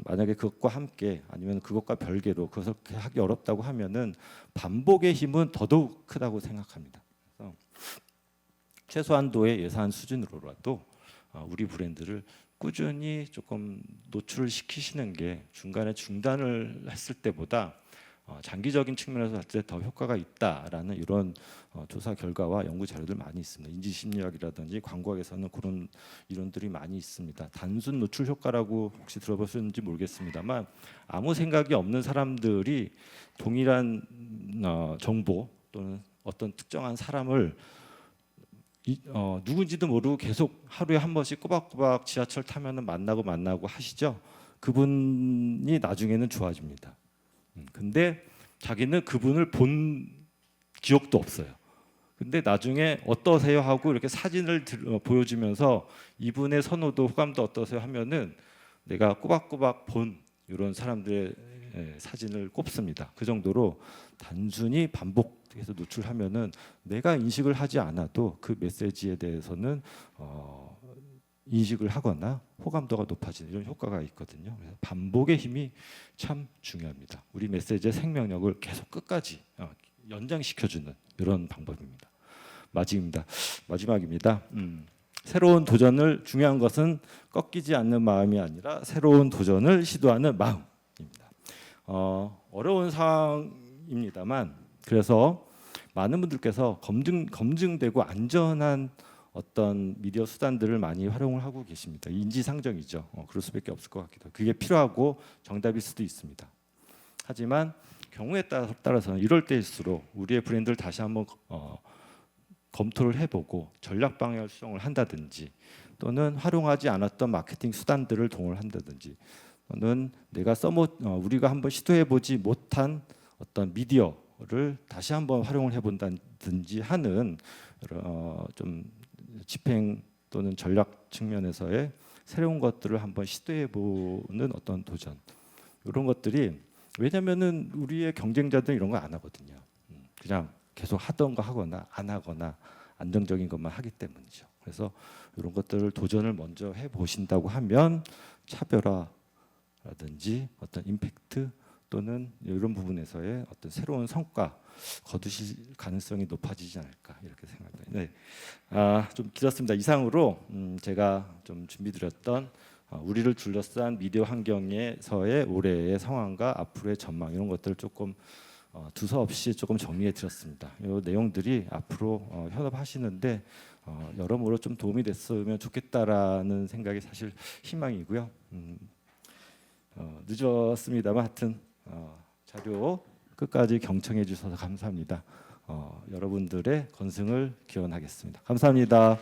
만약에 그것과 함께 아니면 그것과 별개로 그것을 하기 어렵다고 하면은 반복의 힘은 더더욱 크다고 생각합니다. 그래서 최소한도의 예산 수준으로라도 우리 브랜드를 꾸준히 조금 노출을 시키시는 게 중간에 중단을 했을 때보다 장기적인 측면에서 봤을 때 더 효과가 있다라는 이런 조사 결과와 연구 자료들 많이 있습니다. 인지심리학이라든지 광고학에서는 그런 이론들이 많이 있습니다. 단순 노출 효과라고 혹시 들어보셨는지 모르겠습니다만 아무 생각이 없는 사람들이 동일한 정보 또는 어떤 특정한 사람을 누군지도 모르고 계속 하루에 한 번씩 꼬박꼬박 지하철 타면은 만나고 하시죠. 그분이 나중에는 좋아집니다. 근데 자기는 그분을 본 기억도 없어요. 근데 나중에 어떠세요 하고 이렇게 사진을 보여주면서 이분의 선호도 호감도 어떠세요 하면은 내가 꼬박꼬박 본 이런 사람들의 사진을 꼽습니다. 그 정도로 단순히 반복해서 노출하면은 내가 인식을 하지 않아도 그 메시지에 대해서는 인식을 하거나 호감도가 높아지는 이런 효과가 있거든요. 그래서 반복의 힘이 참 중요합니다. 우리 메시지의 생명력을 계속 끝까지 연장시켜주는 이런 방법입니다. 마지막입니다. 새로운 도전을 중요한 것은 꺾이지 않는 마음이 아니라 새로운 도전을 시도하는 마음입니다. 어려운 상황입니다만 그래서 많은 분들께서 검증되고 안전한 어떤 미디어 수단들을 많이 활용을 하고 계십니다. 인지상정이죠. 그럴 수밖에 없을 것 같기도 하고 그게 필요하고 정답일 수도 있습니다. 하지만 경우에 따라서는 이럴 때일수록 우리의 브랜드를 다시 한번 검토를 해보고 전략 방향을 수정을 한다든지 또는 활용하지 않았던 마케팅 수단들을 동원을 한다든지 또는 우리가 한번 시도해보지 못한 어떤 미디어를 다시 한번 활용을 해본다든지 하는 좀 집행 또는 전략 측면에서의 새로운 것들을 한번 시도해보는 어떤 도전 이런 것들이 왜냐하면은 우리의 경쟁자들은 이런 거 안 하거든요. 그냥 계속 하던 거 하거나 안 하거나 안정적인 것만 하기 때문이죠. 그래서 이런 것들을 도전을 먼저 해보신다고 하면 차별화라든지 어떤 임팩트 또는 이런 부분에서의 어떤 새로운 성과 거두실 가능성이 높아지지 않을까 이렇게 생각합니다. 네, 좀 길었습니다. 이상으로 제가 좀 준비드렸던 우리를 둘러싼 미디어 환경에서의 올해의 상황과 앞으로의 전망 이런 것들을 조금 두서없이 조금 정리해 드렸습니다. 이 내용들이 앞으로 현업하시는데 여러모로 좀 도움이 됐으면 좋겠다라는 생각이 사실 희망이고요. 늦었습니다만 하여튼 자료 끝까지 경청해 주셔서 감사합니다. 여러분들의 건승을 기원하겠습니다. 감사합니다.